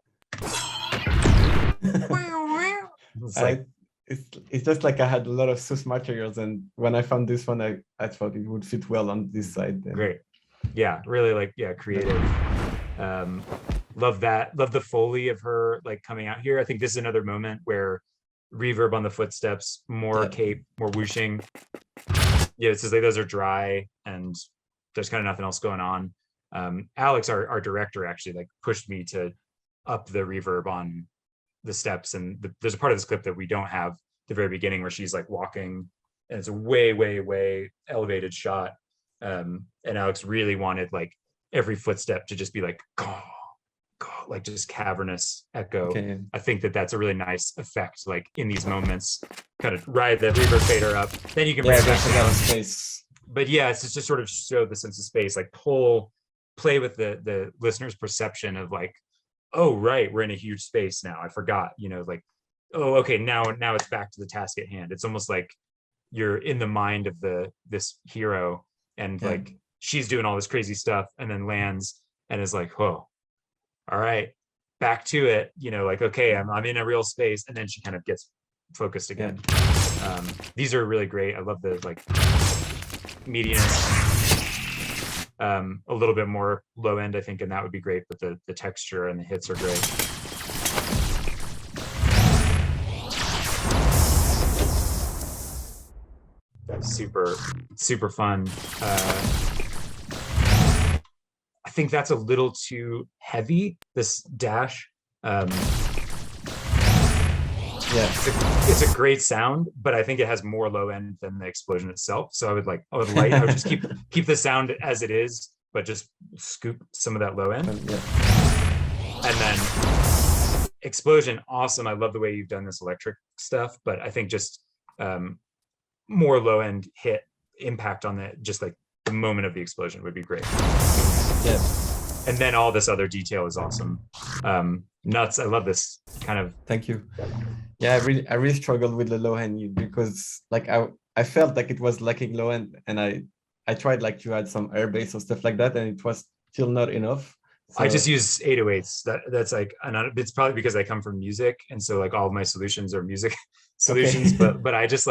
It's like it's just like I had a lot of source materials, and when I found this one, I thought it would fit well on this side. Great. Yeah, really like, yeah, creative. Love that. Love the Foley of her like coming out here. I think this is another moment where reverb on the footsteps, more cape, more whooshing. Yeah, it's just like those are dry and there's kind of nothing else going on. Alex, our director, actually like pushed me to up the reverb on the steps, and there's a part of this clip that we don't have at the very beginning where she's like walking and it's a way elevated shot. And Alex really wanted like every footstep to just be like like just cavernous echo. Okay. I think that's a really nice effect, like in these moments, kind of ride the reverb fader up, then you can bring it back down. Space. But yeah, it's just sort of show the sense of space, like play with the listener's perception of like, oh right, we're in a huge space now, I forgot, like, oh okay, now it's back to the task at hand. It's almost like you're in the mind of this hero, and like she's doing all this crazy stuff and then lands and is like, oh, all right, back to it, like, okay, I'm in a real space, and then she kind of gets focused again. These are really great. I love the like meatiness. A little bit more low end, I think, and that would be great, but the texture and the hits are great. Super fun. I think that's a little too heavy, this dash. It's a great sound, but I think it has more low end than the explosion itself. So I would just keep the sound as it is, but just scoop some of that low end. And then explosion, awesome. I love the way you've done this electric stuff, but I think just more low end hit impact on just like the moment of the explosion would be great. Yeah. And then all this other detail is awesome. Nuts. I love this kind of. Thank you. Yeah, I really struggled with the low end because like I felt like it was lacking low end, and I tried like to add some air bass or stuff like that, and it was still not enough. So I just use 808s. That's like, and it's probably because I come from music, and so like all of my solutions are music solutions. Okay. But I just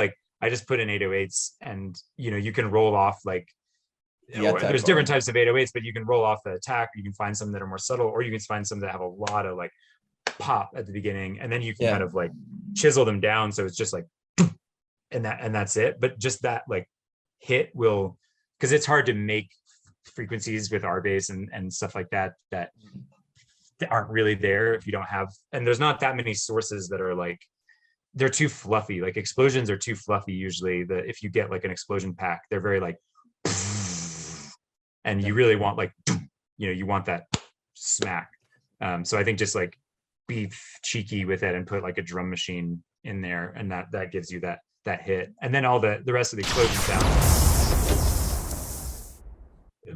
put in 808s, and you can roll off like. There's different types of 808s, but you can roll off the attack. You can find some that are more subtle, or you can find some that have a lot of like pop at the beginning, and then you can kind of like chisel them down, so it's just like, and that's it. But just that like hit will, because it's hard to make frequencies with R bass and stuff like that aren't really there if you don't have, and there's not that many sources that are like, they're too fluffy. Like explosions are too fluffy usually. If you get like an explosion pack, they're very like. And you really want like, you want that smack. So I think just like be cheeky with it and put like a drum machine in there, and that gives you that hit. And then all the rest of the explosion sound.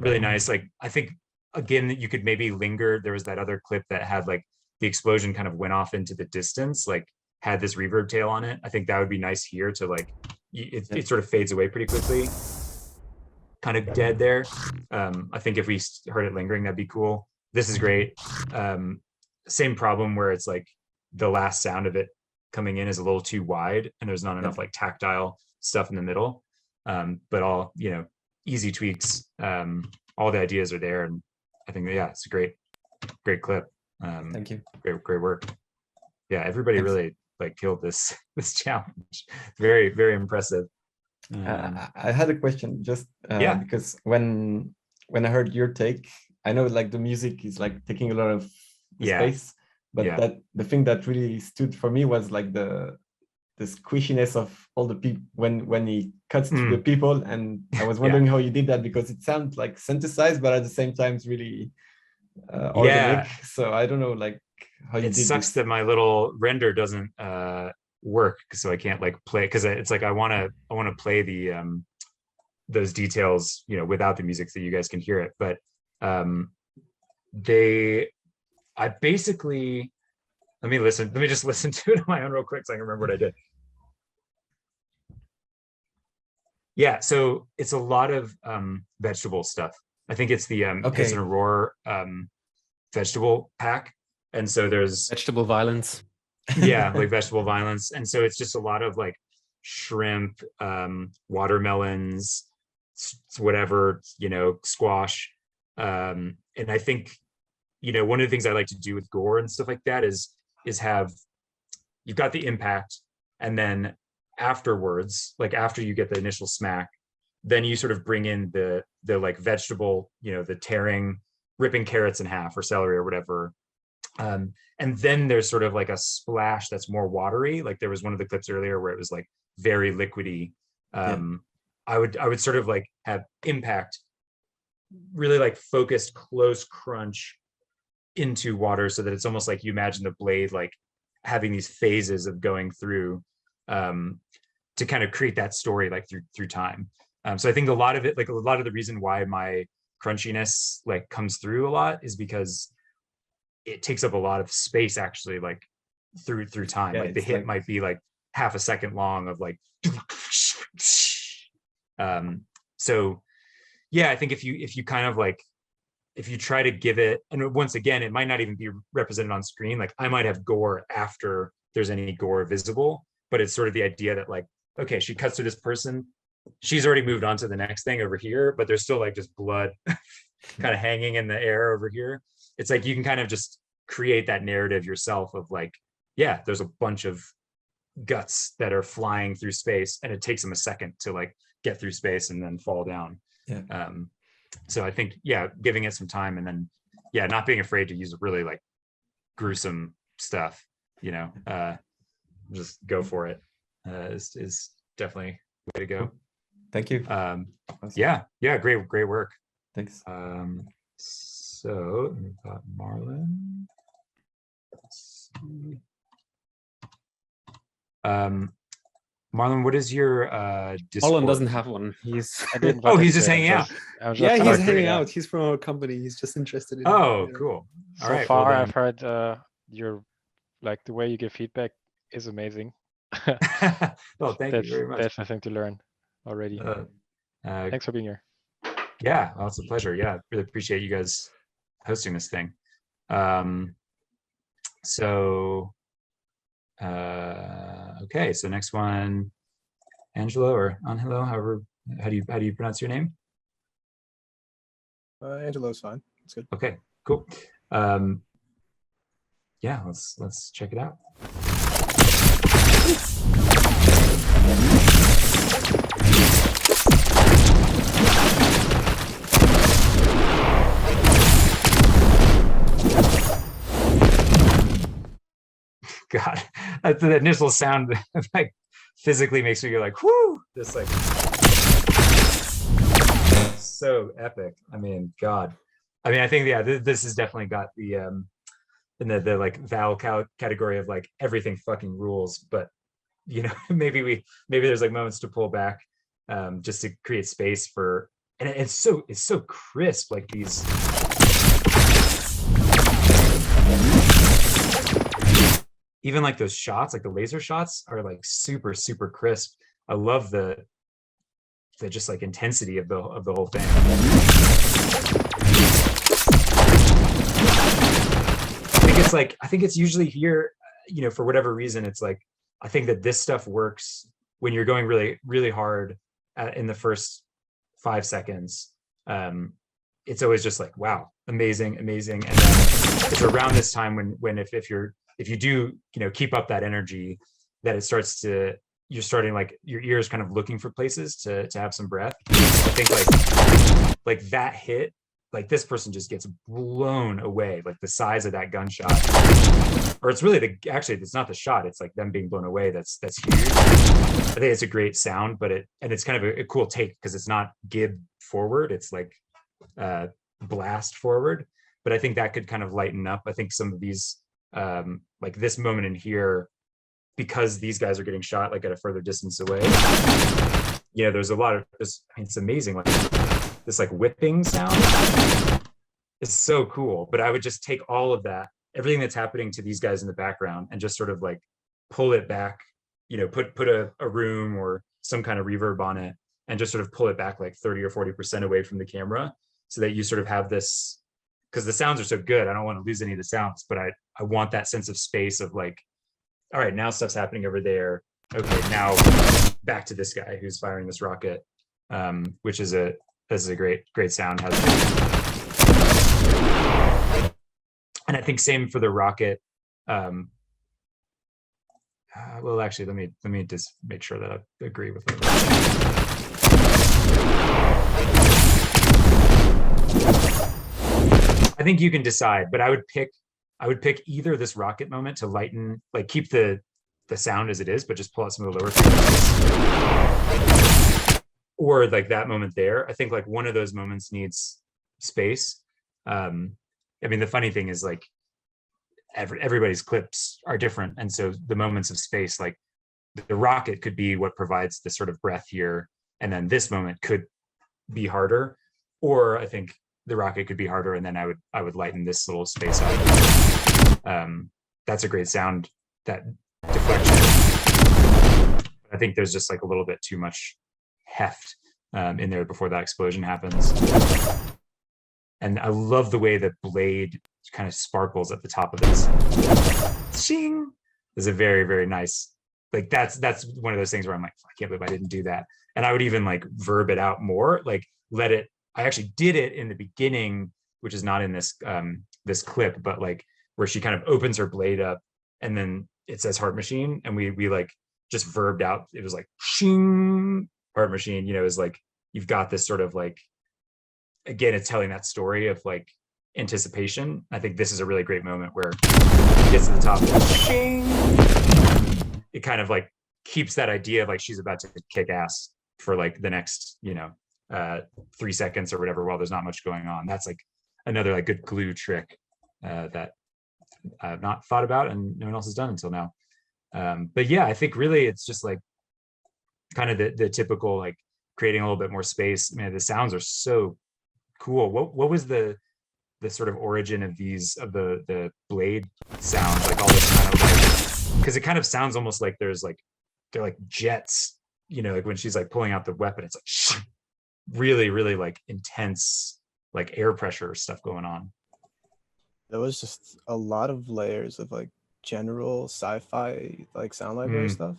Really nice. Like I think again that you could maybe linger. There was that other clip that had like the explosion kind of went off into the distance, like had this reverb tail on it. I think that would be nice here to like, it sort of fades away pretty quickly. Kind of dead there. I think if we heard it lingering, that'd be cool. This is great. Same problem where it's like the last sound of it coming in is a little too wide, and there's not enough like tactile stuff in the middle. But all easy tweaks. All the ideas are there, and I think it's a great clip. Thank you. Great work. Yeah, everybody really like killed this challenge. Very, very impressive. I had a question just because when I heard your take, I know like the music is like taking a lot of space, but the thing that really stood for me was like the squishiness of all the people when he cuts to the people, and I was wondering how you did that, because it sounds like synthesized, but at the same time it's really organic. So I don't know, like how you it did sucks this. that my little render doesn't work, so I can't like play, because it's like I want to play the those details, you know, without the music so you guys can hear it. But I basically, let me just listen to it on my own real quick so I can remember what I did. Yeah, so it's a lot of vegetable stuff. I think it's the Piss and Roar vegetable pack. And so there's vegetable violence. Yeah, like vegetable violence. And so it's just a lot of like shrimp, watermelons, whatever, you know, squash. And I think, you know, one of the things I like to do with Gore and stuff like that is have, you've got the impact, and then afterwards, like after you get the initial smack, then you sort of bring in the like vegetable, you know, the ripping carrots in half or celery or whatever. And then there's sort of like a splash that's more watery. Like there was one of the clips earlier where it was like very liquidy. I would sort of like have impact, really like focused close crunch into water, so that it's almost like you imagine the blade like having these phases of going through, to kind of create that story like through time. So I think a lot of it, like a lot of the reason why my crunchiness like comes through a lot is because it takes up a lot of space actually, like through time. Like the hit might be like half a second long of like so yeah, I think if you kind of like, if you try to give it, and once again, it might not even be represented on screen. Like I might have Gore after there's any Gore visible, but it's sort of the idea that like, okay, she cuts to this person, she's already moved on to the next thing over here, but there's still like just blood kind of hanging in the air over here. It's like you can kind of just create that narrative yourself of like, yeah, there's a bunch of guts that are flying through space, and it takes them a second to like get through space and then fall down. So I think, yeah, giving it some time, and then yeah, not being afraid to use really like gruesome stuff, you know, just go for it, is definitely the way to go. Thank you. Yeah, great work. Thanks. So we've got Marlon. Let's see. Marlon, what is your Discord? Marlon doesn't have one. He's he's just hanging out. Yeah, he's hanging out. He's from our company. He's just interested in cool. All so right, far well, I've heard your, like, the way you give feedback is amazing. Well, thank you very much. That's nothing to learn already. Thanks for being here. Yeah, well, it's a pleasure. Yeah, really appreciate you guys hosting this thing. Okay, so next one, Angelo or Angelo, however, how do you pronounce your name? Angelo's fine. It's good. Okay, cool. Yeah, let's check it out. God, that's the initial sound like physically makes me go like, whoo, just like so epic. I mean, God. I mean, I think, yeah, this has definitely got the in the like Val category of like everything fucking rules, but you know, maybe there's like moments to pull back, just to create space for, and it's so crisp, like these. Even like those shots, like the laser shots, are like super crisp. I love the just like intensity of the whole thing. I think it's usually here, you know, for whatever reason, it's like, I think that this stuff works when you're going really hard in the first 5 seconds. It's always just like, wow, amazing. And then it's around this time when if you do, you know, keep up that energy, that it starts to, you're starting like your ears kind of looking for places to have some breath. I think like that hit, like this person just gets blown away, like the size of that gunshot, or it's really actually it's not the shot, it's like them being blown away. That's huge. I think it's a great sound, but it's kind of a cool take, because it's not gib forward, it's like blast forward. But I think that could kind of lighten up, I think, some of these like this moment in here, because these guys are getting shot like at a further distance away. Yeah, there's a lot of this. I mean, it's amazing. Like this like whipping sound is so cool. But I would just take all of that, everything that's happening to these guys in the background, and just sort of like pull it back, you know, put a room or some kind of reverb on it, and just sort of pull it back like 30 or 40% away from the camera, so that you sort of have this, because the sounds are so good, I don't want to lose any of the sounds, but I want that sense of space of like, all right, now stuff's happening over there. Okay, now back to this guy who's firing this rocket, which is a great sound. And I think same for the rocket. Well, actually, let me just make sure that I agree with it. I think you can decide, but I would pick either this rocket moment to lighten, like keep the sound as it is, but just pull out some of the lower frequencies. Or like that moment there. I think like one of those moments needs space. I mean, the funny thing is like everybody's clips are different. And so the moments of space, like the rocket could be what provides the sort of breath here. And then this moment could be harder. Or I think the rocket could be harder, and then I would lighten this little space up. That's a great sound, that deflection. I think there's just like a little bit too much heft in there before that explosion happens. And I love the way the blade kind of sparkles at the top of this. Shing! Is a very, very nice, like that's one of those things where I'm like, I can't believe I didn't do that. And I would even like verb it out more, like let it, I actually did it in the beginning, which is not in this this clip, but like where she kind of opens her blade up and then it says heart machine, and we like just verbed out. It was like shing, heart machine, you know, is like you've got this sort of like, again, it's telling that story of like anticipation. I think this is a really great moment where it gets to the top, shing. It kind of like keeps that idea of like she's about to kick ass for like the next, you know, 3 seconds or whatever, while there's not much going on. That's like another like good glue trick that I've not thought about and no one else has done until now. But yeah, I think really it's just like kind of the typical like creating a little bit more space. Man, the sounds are so cool. What was the sort of origin of these, of the blade sounds, like all this kind of like, because it kind of sounds almost like they're like jets, you know, like when she's like pulling out the weapon, it's like really, really like intense, like air pressure stuff going on. There was just a lot of layers of like general sci-fi like sound library stuff,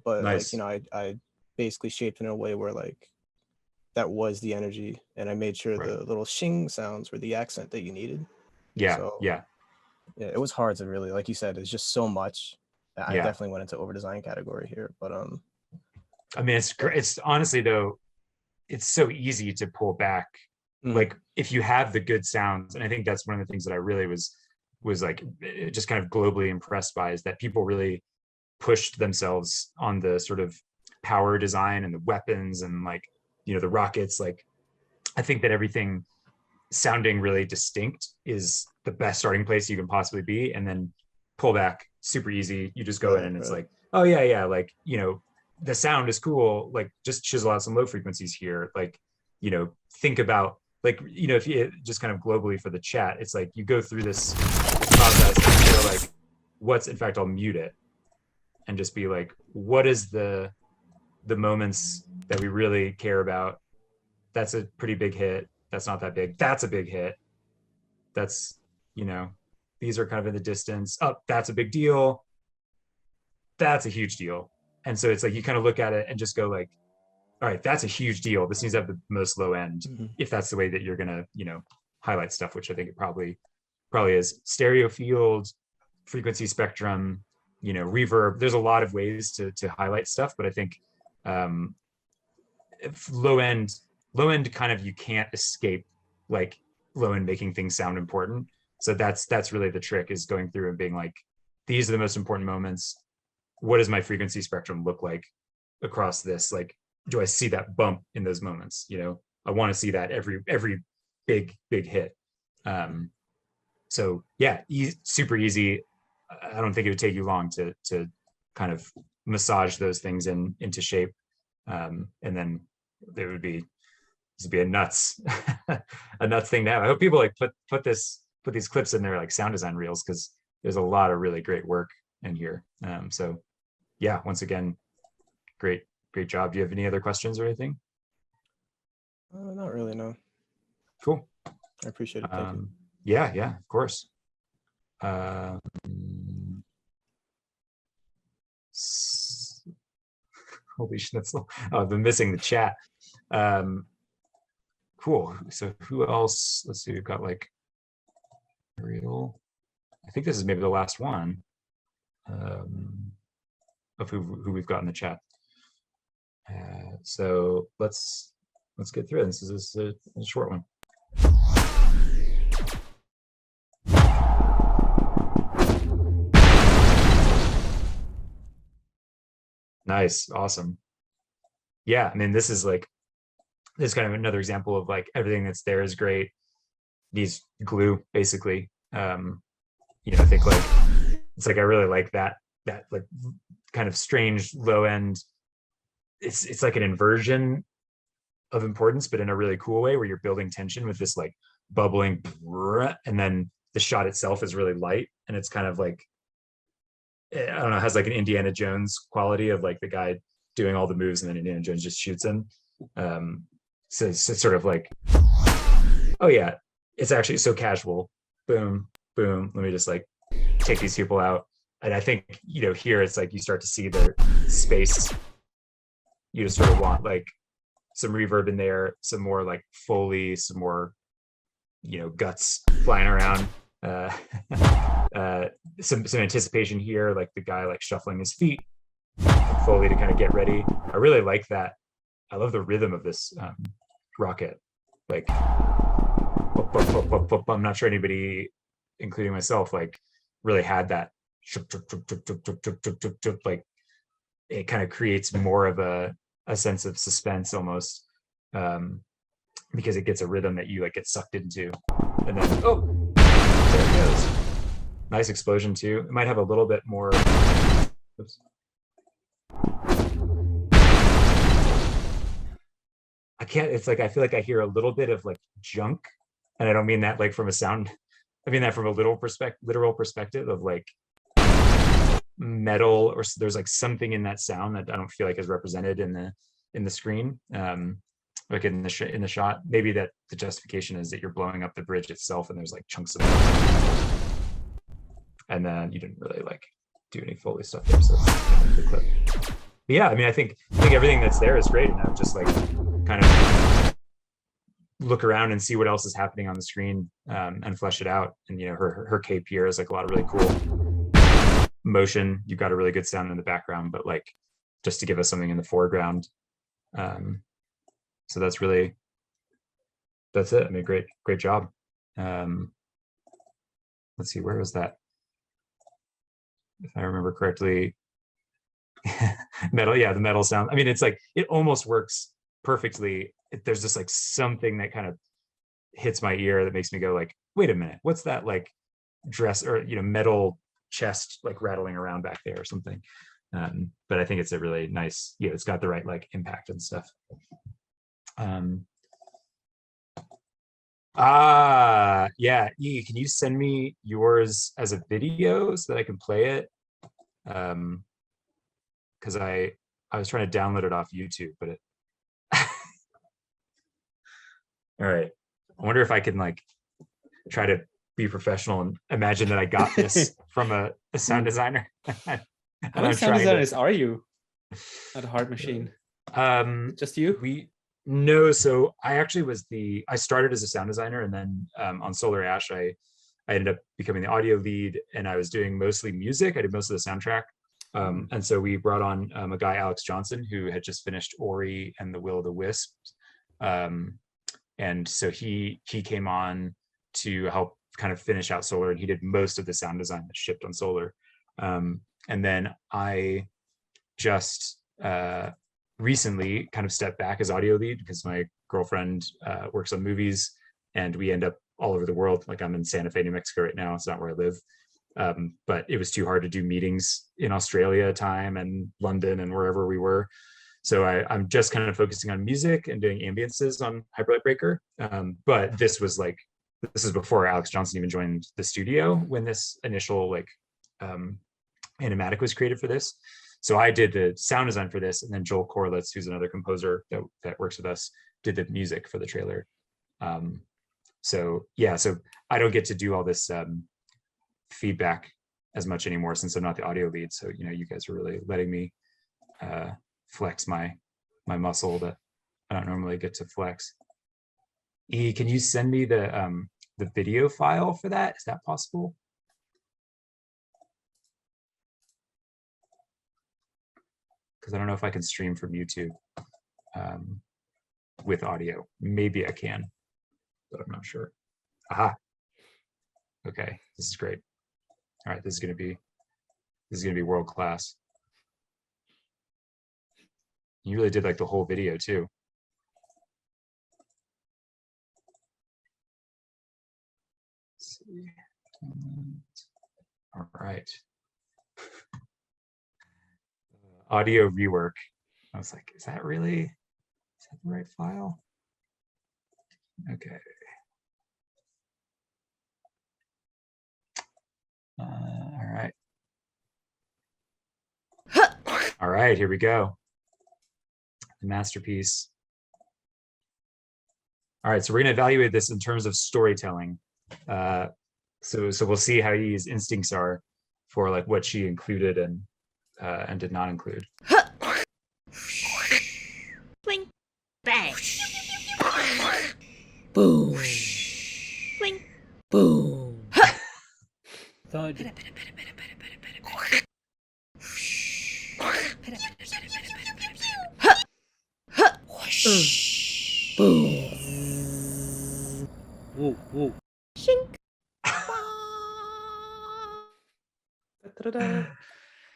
but nice. Like, you know, I basically shaped in a way where like that was the energy, and I made sure the little shing sounds were the accent that you needed. Yeah. So, yeah, it was hard to really, like you said, it's just so much. I definitely went into over design category here, but I mean, it's great. It's honestly though, it's so easy to pull back. Like if you have the good sounds, and I think that's one of the things that I really was like just kind of globally impressed by, is that people really pushed themselves on the sort of power design and the weapons and like, you know, the rockets. Like I think that everything sounding really distinct is the best starting place you can possibly be, and then pull back super easy. You just go in and it's like, oh yeah, like, you know, the sound is cool, like just chisel out some low frequencies here, like, you know, think about like, you know, if you just kind of globally for the chat, it's like you go through this process and you're like, what's, in fact, I'll mute it and just be like, what is the moments that we really care about? That's a pretty big hit. That's not that big. That's a big hit. That's, you know, these are kind of in the distance. Oh, that's a big deal. That's a huge deal. And so it's like you kind of look at it and just go like, all right, that's a huge deal. This needs to have the most low end, if that's the way that you're gonna, you know, highlight stuff, which I think it probably is. Stereo field, frequency spectrum, you know, reverb. There's a lot of ways to highlight stuff, but I think if low end kind of, you can't escape like low end making things sound important. So that's really the trick, is going through and being like, these are the most important moments. What does my frequency spectrum look like across this? Like, do I see that bump in those moments? You know, I want to see that every big hit. So yeah, super easy. I don't think it would take you long to kind of massage those things into shape. And then there would be, this would be a nuts thing to have. I hope people like put these clips in their like sound design reels, because there's a lot of really great work in here. So yeah, once again, great job. Do you have any other questions or anything? Not really, no. Cool. I appreciate it. Thank you. Yeah, of course. Holy schnitzel. Oh, I've been missing the chat. Cool. So who else? Let's see, we've got like Ariel. I think this is maybe the last one of who we've got in the chat. So let's get through it. This is a short one. Nice, awesome. Yeah, I mean, this is kind of another example of like everything that's there is great. Needs glue, basically. You know, I think like it's like I really like that like kind of strange low end. It's like an inversion of importance, but in a really cool way, where you're building tension with this like bubbling, and then the shot itself is really light, and it's kind of like, I don't know, has like an Indiana Jones quality of like the guy doing all the moves and then Indiana Jones just shoots him. So it's sort of like, oh yeah, it's actually so casual. Boom, boom. Let me just like take these people out. And I think, you know, here it's like you start to see the space. You just sort of want like some reverb in there, some more like Foley, some more, you know, guts flying around. Some anticipation here, like the guy like shuffling his feet, Foley to kind of get ready. I really like that. I love the rhythm of this rocket. Like, I'm not sure anybody, including myself, like really had that. Like, it kind of creates more of a sense of suspense almost, because it gets a rhythm that you like get sucked into, and then oh, there it goes. Nice explosion too. It might have a little bit more. Oops. I can't. It's like I feel like I hear a little bit of like junk, and I don't mean that like from a sound. I mean that from a literal perspective of like metal, or there's like something in that sound that I don't feel like is represented in the screen, like in the shot. Maybe that the justification is that you're blowing up the bridge itself, and there's like chunks of it. And then you didn't really like do any Foley stuff there, so that's kind of the clip. But yeah, I mean, I think everything that's there is great, and I would just like kind of look around and see what else is happening on the screen, and flesh it out. And you know, her cape here is like a lot of really cool motion. You've got a really good sound in the background, but like just to give us something in the foreground. So that's it. I mean, great job. Let's see, where was that? If I remember correctly, metal, yeah, the metal sound. I mean, it's like, it almost works perfectly. There's just like something that kind of hits my ear that makes me go like, wait a minute, what's that like dress, or, you know, metal chest like rattling around back there or something. But I think it's a really nice, you know, it's got the right like impact and stuff. Yeah, Yi, can you send me yours as a video so that I can play it? Because I was trying to download it off YouTube, but it all right, I wonder if I can like try to be professional and imagine that I got this from a sound designer. How many sound designers are you at Heart Machine? Just you? No, so I actually I started as a sound designer, and then on Solar Ash, I ended up becoming the audio lead, and I was doing mostly music. I did most of the soundtrack. And so we brought on a guy, Alex Johnson, who had just finished Ori and The Will of the Wisps. And so he came on to help kind of finish out Solar, and he did most of the sound design that shipped on Solar. And then I just recently kind of stepped back as audio lead because my girlfriend works on movies, and we end up all over the world. Like I'm in Santa Fe, New Mexico right now. It's not where I live. But it was too hard to do meetings in Australia time and London and wherever we were. So I'm just kind of focusing on music and doing ambiences on Hyperlight Breaker. But this is before Alex Johnson even joined the studio when this initial like animatic was created for this. So I did the sound design for this, and then Joel Corlitz, who's another composer that works with us, did the music for the trailer. So yeah, so I don't get to do all this feedback as much anymore since I'm not the audio lead. So you guys are really letting me flex my muscle that I don't normally get to flex. E, can you send me the video file for that? Is that possible? Because I don't know if I can stream from YouTube with audio. Maybe I can, but I'm not sure. Aha. Okay, this is great. All right, this is gonna be world class. You really did like the whole video too. Let's see. All right. Audio rework. I was like, is that the right file? Okay. All right. All right, here we go. The masterpiece. All right, so we're going to evaluate this in terms of storytelling. So we'll see how E's instincts are for like what she included and did not include. Bling, bang. Boom. Bling. Boom. Thud. Boom. Whoa, whoa. Shink.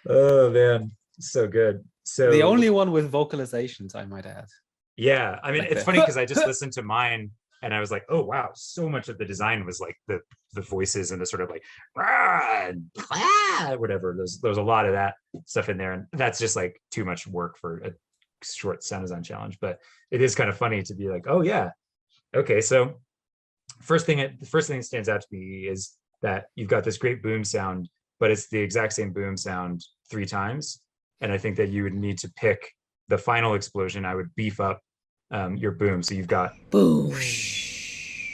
Oh man, so good. So the only one with vocalizations, I might add. Yeah, I mean, Like it's that. funny because I just listened to mine and I was like, oh wow, so much of the design was like the voices and the sort of like rah, and blah, whatever. There's a lot of that stuff in there, and that's just like too much work for a short sound design challenge. But it is kind of funny to be like, oh yeah, okay. So the first thing that stands out to me is that you've got this great boom sound, but it's the exact same boom sound 3 times. And I think that you would need to pick the final explosion. I would beef up your boom. So you've got boom.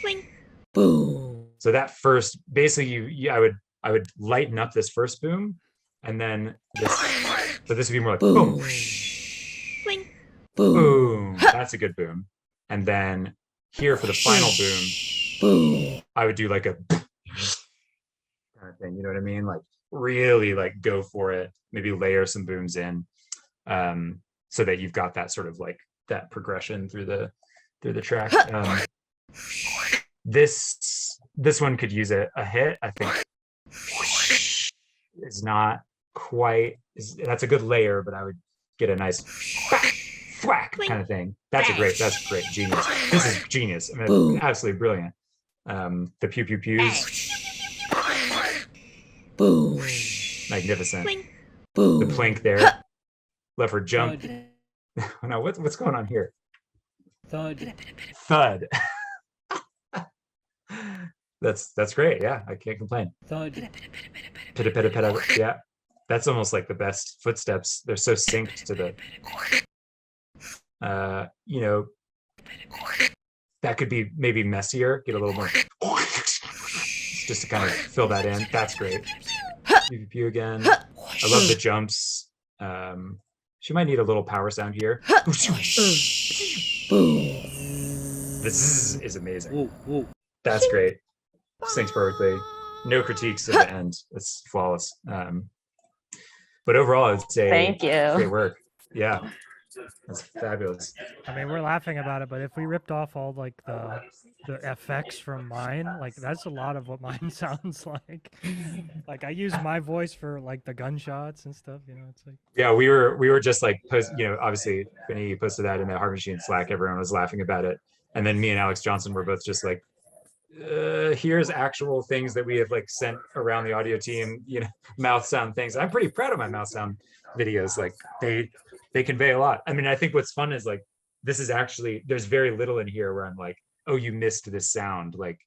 Bling. Boom. So that first, basically I would lighten up this first boom, and then this, so this would be more like boom. Bling. Boom. Boom. That's a good boom. And then here for the final boom, boom. I would do like a kind of thing, you know what I mean? Like really like go for it, maybe layer some booms in, so that you've got that sort of like that progression through the track. This one could use a hit. I think it's not quite, that's a good layer, but I would get a nice thwack kind of thing. That's great, genius. This is genius. I mean, absolutely brilliant. The pew pew pews. Boom. Magnificent. Boom. The plank there. Let her jump. Now what's going on here? Thud. Thud. That's great. Yeah, I can't complain. Thud. Pitta pitta pitta. Yeah, that's almost like the best footsteps. They're so synced to the. You know, that could be maybe messier. Get a little more. Just to kind of fill that in. That's great. Pew pew again. I love the jumps. She might need a little power sound here. This is amazing. That's great. Syncs perfectly. No critiques at the end. It's flawless. But overall, I would say thank you. Great work. Yeah, that's fabulous. I mean, we're laughing about it, but if we ripped off all like the effects from mine, like that's a lot of what mine sounds like. Like I use my voice for like the gunshots and stuff, you know. It's like, yeah, we were just like obviously when he posted that in the Hard Machine Slack, everyone was laughing about it, and then me and Alex Johnson were both just like here's actual things that we have like sent around the audio team, you know, mouth sound things. I'm pretty proud of my mouth sound videos. Like they convey a lot. I mean, I think what's fun is like, this is actually, there's very little in here where I'm like, oh, you missed this sound. Like,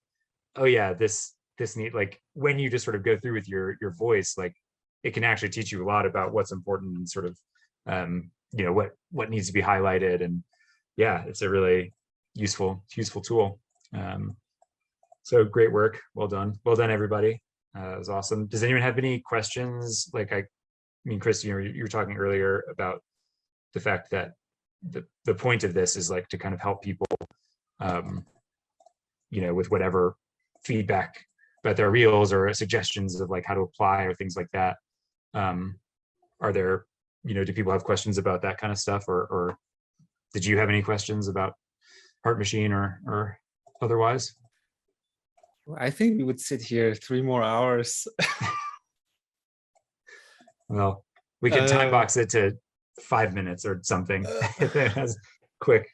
oh yeah, this need, like when you just sort of go through with your voice, like it can actually teach you a lot about what's important and sort of, you know, what needs to be highlighted. And yeah, it's a really useful tool. So great work. Well done, everybody. It was awesome. Does anyone have any questions? Like, I mean, Chris, you were talking earlier about the fact that the point of this is like to kind of help people, you know, with whatever feedback about their reels or suggestions of like how to apply or things like that. Are there, you know, do people have questions about that kind of stuff, or did you have any questions about Heart Machine or otherwise? I think we would sit here 3 more hours. Well, we could time box it to 5 minutes or something. That's quick.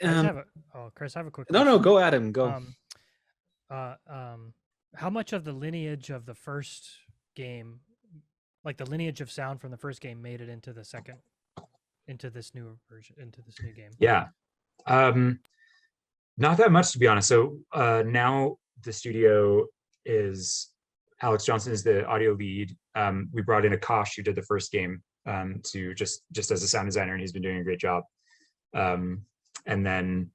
Chris, I have a quick question. No, go Adam, go. How much of the lineage of the first game, like the lineage of sound from the first game, made it into the second, into this new version, into this new game? Yeah. Not that much, to be honest. So now the studio is, Alex Johnson is the audio lead. We brought in Akash, who did the first game, to just as a sound designer, and he's been doing a great job. And then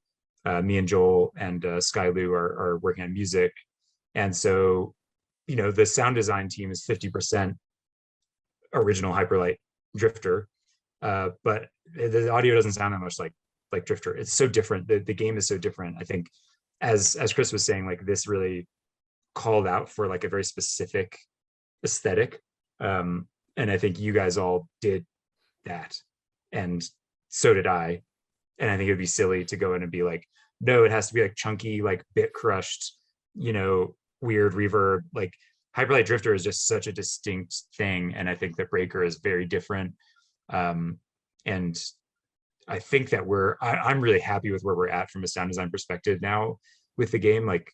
me and Joel and Sky Lou are working on music. And so, you know, the sound design team is 50% original Hyperlight Drifter, but the audio doesn't sound that much like Drifter. It's so different. The game is so different. I think, as Chris was saying, like this really called out for like a very specific aesthetic, and I think you guys all did that, and so did I. And I think it'd be silly to go in and be like, no, it has to be like chunky, like bit crushed, you know, weird reverb. Like Hyperlight Drifter is just such a distinct thing, and I think that Breaker is very different. And I think that I'm really happy with where we're at from a sound design perspective now with the game. Like,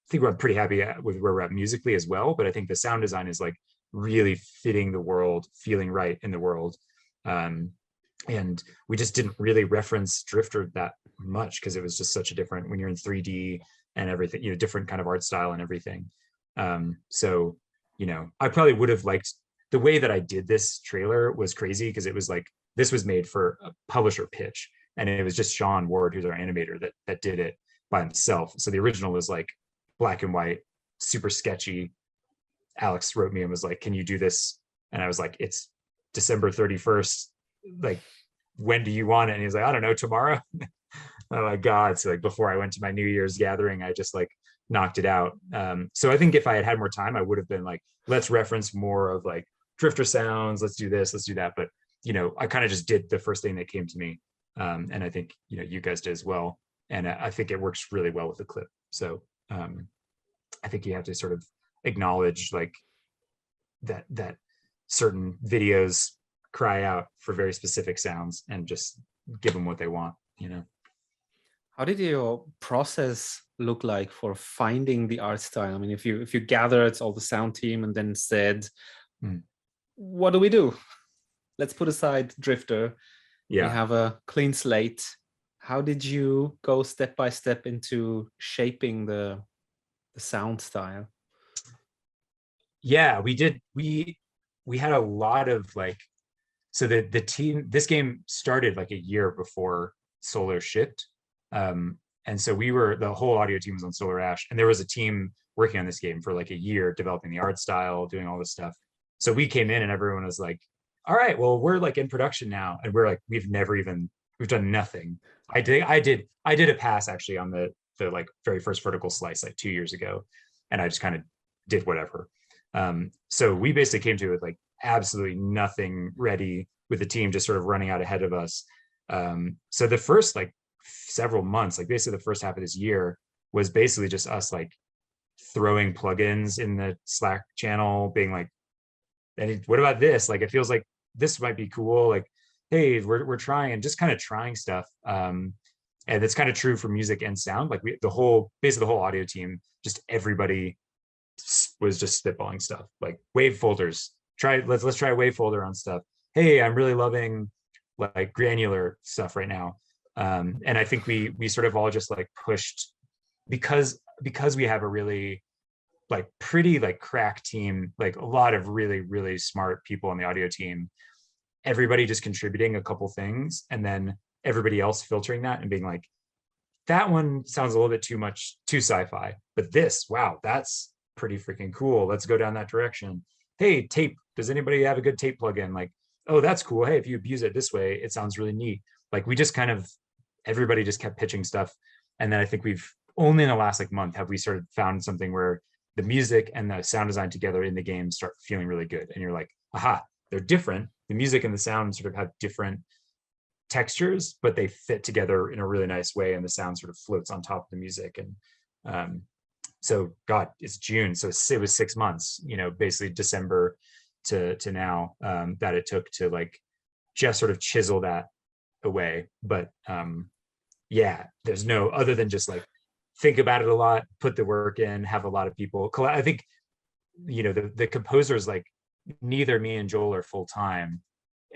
I think we're pretty happy with where we're at musically as well, but I think the sound design is like really fitting the world, feeling right in the world. And we just didn't really reference Drifter that much because it was just such a different, when you're in 3D and everything, you know, different kind of art style and everything. So, you know, I probably would have liked, the way that I did this trailer was crazy because it was like, this was made for a publisher pitch, and it was just Sean Ward, who's our animator, that did it by himself. So the original was like black and white, super sketchy. Alex wrote me and was like, can you do this? And I was like, it's December 31st. Like, when do you want it? And he's like, I don't know, tomorrow. Oh my God. So like before I went to my New Year's gathering, I just like knocked it out. So I think if I had more time, I would have been like, let's reference more of like Drifter sounds. Let's do this, let's do that. But you know, I kind of just did the first thing that came to me. And I think, you know, you guys did as well. And I think it works really well with the clip. So I think you have to sort of acknowledge like that certain videos cry out for very specific sounds and just give them what they want, you know. How did your process look like for finding the art style? I mean, if you gathered all the sound team and then said, what do we do? Let's put aside Drifter. Yeah. We have a clean slate. How did you go step by step into shaping the sound style? Yeah, we did. We had a lot of like, so the team, this game started like a year before Solar shipped. And so the whole audio team was on Solar Ash, and there was a team working on this game for like a year, developing the art style, doing all this stuff. So we came in and everyone was like, all right, well, we're like in production now. And we're like, we've done nothing. I did a pass actually on the like very first vertical slice like 2 years ago. And I just kind of did whatever. So we basically came to it with like absolutely nothing ready, with the team just sort of running out ahead of us. So the first like several months, like basically the first half of this year was basically just us like throwing plugins in the Slack channel, being like, what about this? Like, it feels like this might be cool. Like, hey, we're trying, and just kind of trying stuff. And it's kind of true for music and sound. Like basically the whole audio team, just everybody was just spitballing stuff, like wave folders. Let's try a wave folder on stuff. Hey, I'm really loving like granular stuff right now. And I think we sort of all just like pushed, because we have a really like pretty like crack team, like a lot of really, really smart people on the audio team, everybody just contributing a couple things, and then everybody else filtering that and being like, that one sounds a little bit too sci-fi, but this, wow, that's pretty freaking cool. Let's go down that direction. Hey, tape, does anybody have a good tape plugin? Like, oh, that's cool. Hey, if you abuse it this way, it sounds really neat. Like we just kind of, everybody just kept pitching stuff. And then I think we've only in the last like month have we sort of found something where the music and the sound design together in the game start feeling really good. And you're like, aha, they're different. The music and the sound sort of have different textures, but they fit together in a really nice way. And the sound sort of floats on top of the music. And so God, it's June. So it was 6 months, you know, basically December to now that it took to like just sort of chisel that away. But yeah, there's no other than just like think about it a lot, put the work in, have a lot of people. I think, you know, the composers, like neither me and Joel are full time,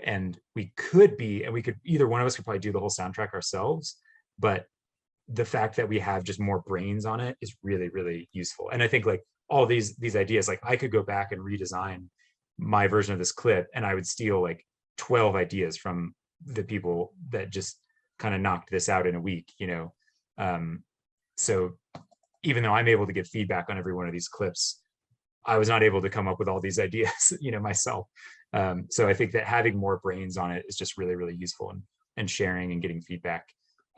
and we could either one of us could probably do the whole soundtrack ourselves, but the fact that we have just more brains on it is really, really useful. And I think like all these ideas, like I could go back and redesign my version of this clip and I would steal like 12 ideas from the people that just kind of knocked this out in a week, you know? So even though I'm able to give feedback on every one of these clips, I was not able to come up with all these ideas, you know, myself. So I think that having more brains on it is just really, really useful, and sharing and getting feedback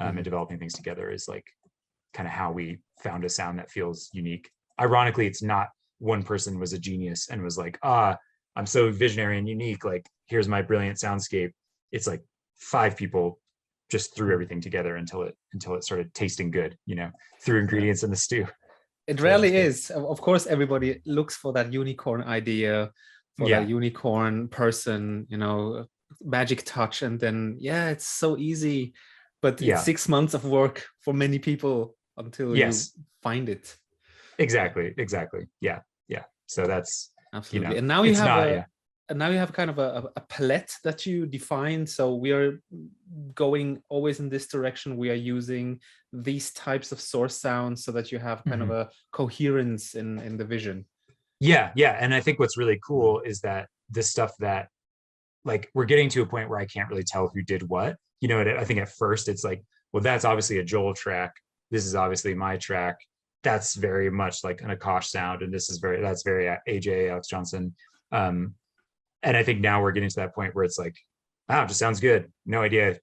and developing things together is like kind of how we found a sound that feels unique. Ironically, it's not one person was a genius and was like, I'm so visionary and unique, like here's my brilliant soundscape. It's like 5 people just threw everything together until it started tasting good, you know, threw ingredients in the stew. It rarely is. Of course, everybody looks for that unicorn idea, for that unicorn person, you know, magic touch. And then, yeah, it's so easy, but it's 6 months of work for many people until you find it. Exactly. Yeah. So that's absolutely. You know, and now you have and now you have kind of a palette that you define. So we are going always in this direction. We are using these types of source sounds so that you have kind of a coherence in the vision. Yeah. And I think what's really cool is that this stuff that like we're getting to a point where I can't really tell who did what. You know, I think at first it's like, well, that's obviously a Joel track. This is obviously my track. That's very much like an Akash sound. And that's very AJ, Alex Johnson. And I think now we're getting to that point where it's like, wow, it just sounds good. No idea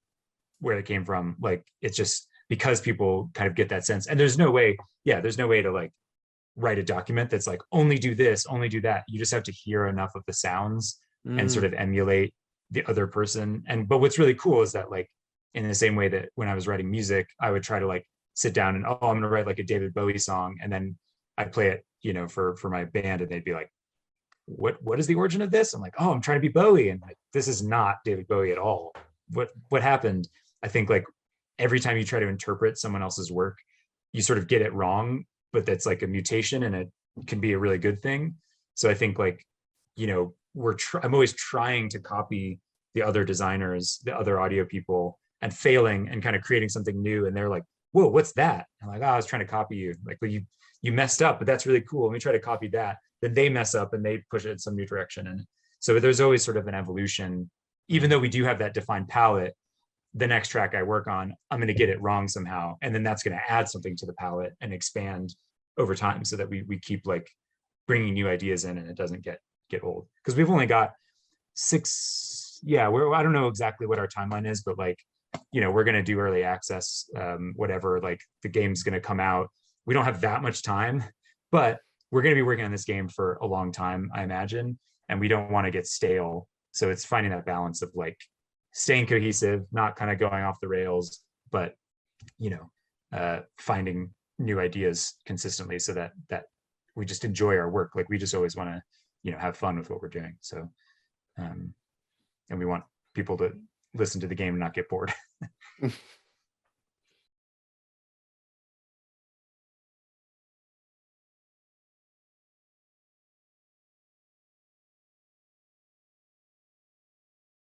where it came from. Like, it's just because people kind of get that sense. And there's no way to like write a document that's like, only do this, only do that. You just have to hear enough of the sounds and sort of emulate the other person. But what's really cool is that like, in the same way that when I was writing music, I would try to like sit down and, I'm going to write like a David Bowie song. And then I'd play it, you know, for my band, and they'd be like, what is the origin of this? I'm like, I'm trying to be Bowie. And like, this is not David Bowie at all. What happened? I think like every time you try to interpret someone else's work, you sort of get it wrong, but that's like a mutation, and it can be a really good thing. So I think like, you know, I'm always trying to copy the other designers, the other audio people, and failing and kind of creating something new. And they're like, whoa, what's that? I'm like, I was trying to copy you. Like, well, you messed up, but that's really cool. Let me try to copy that. Then they mess up and they push it in some new direction. And so there's always sort of an evolution. Even though we do have that defined palette, the next track I work on, I'm going to get it wrong somehow. And then that's going to add something to the palette and expand over time, so that we keep like bringing new ideas in, and it doesn't get old. Because we've only got 6, I don't know exactly what our timeline is, but like, you know, we're going to do early access, whatever, like the game's going to come out. We don't have that much time, but we're going to be working on this game for a long time, I imagine, and we don't want to get stale. So it's finding that balance of like staying cohesive, not kind of going off the rails, but, you know, finding new ideas consistently, so that we just enjoy our work. Like we just always want to, you know, have fun with what we're doing. So, and we want people to listen to the game and not get bored.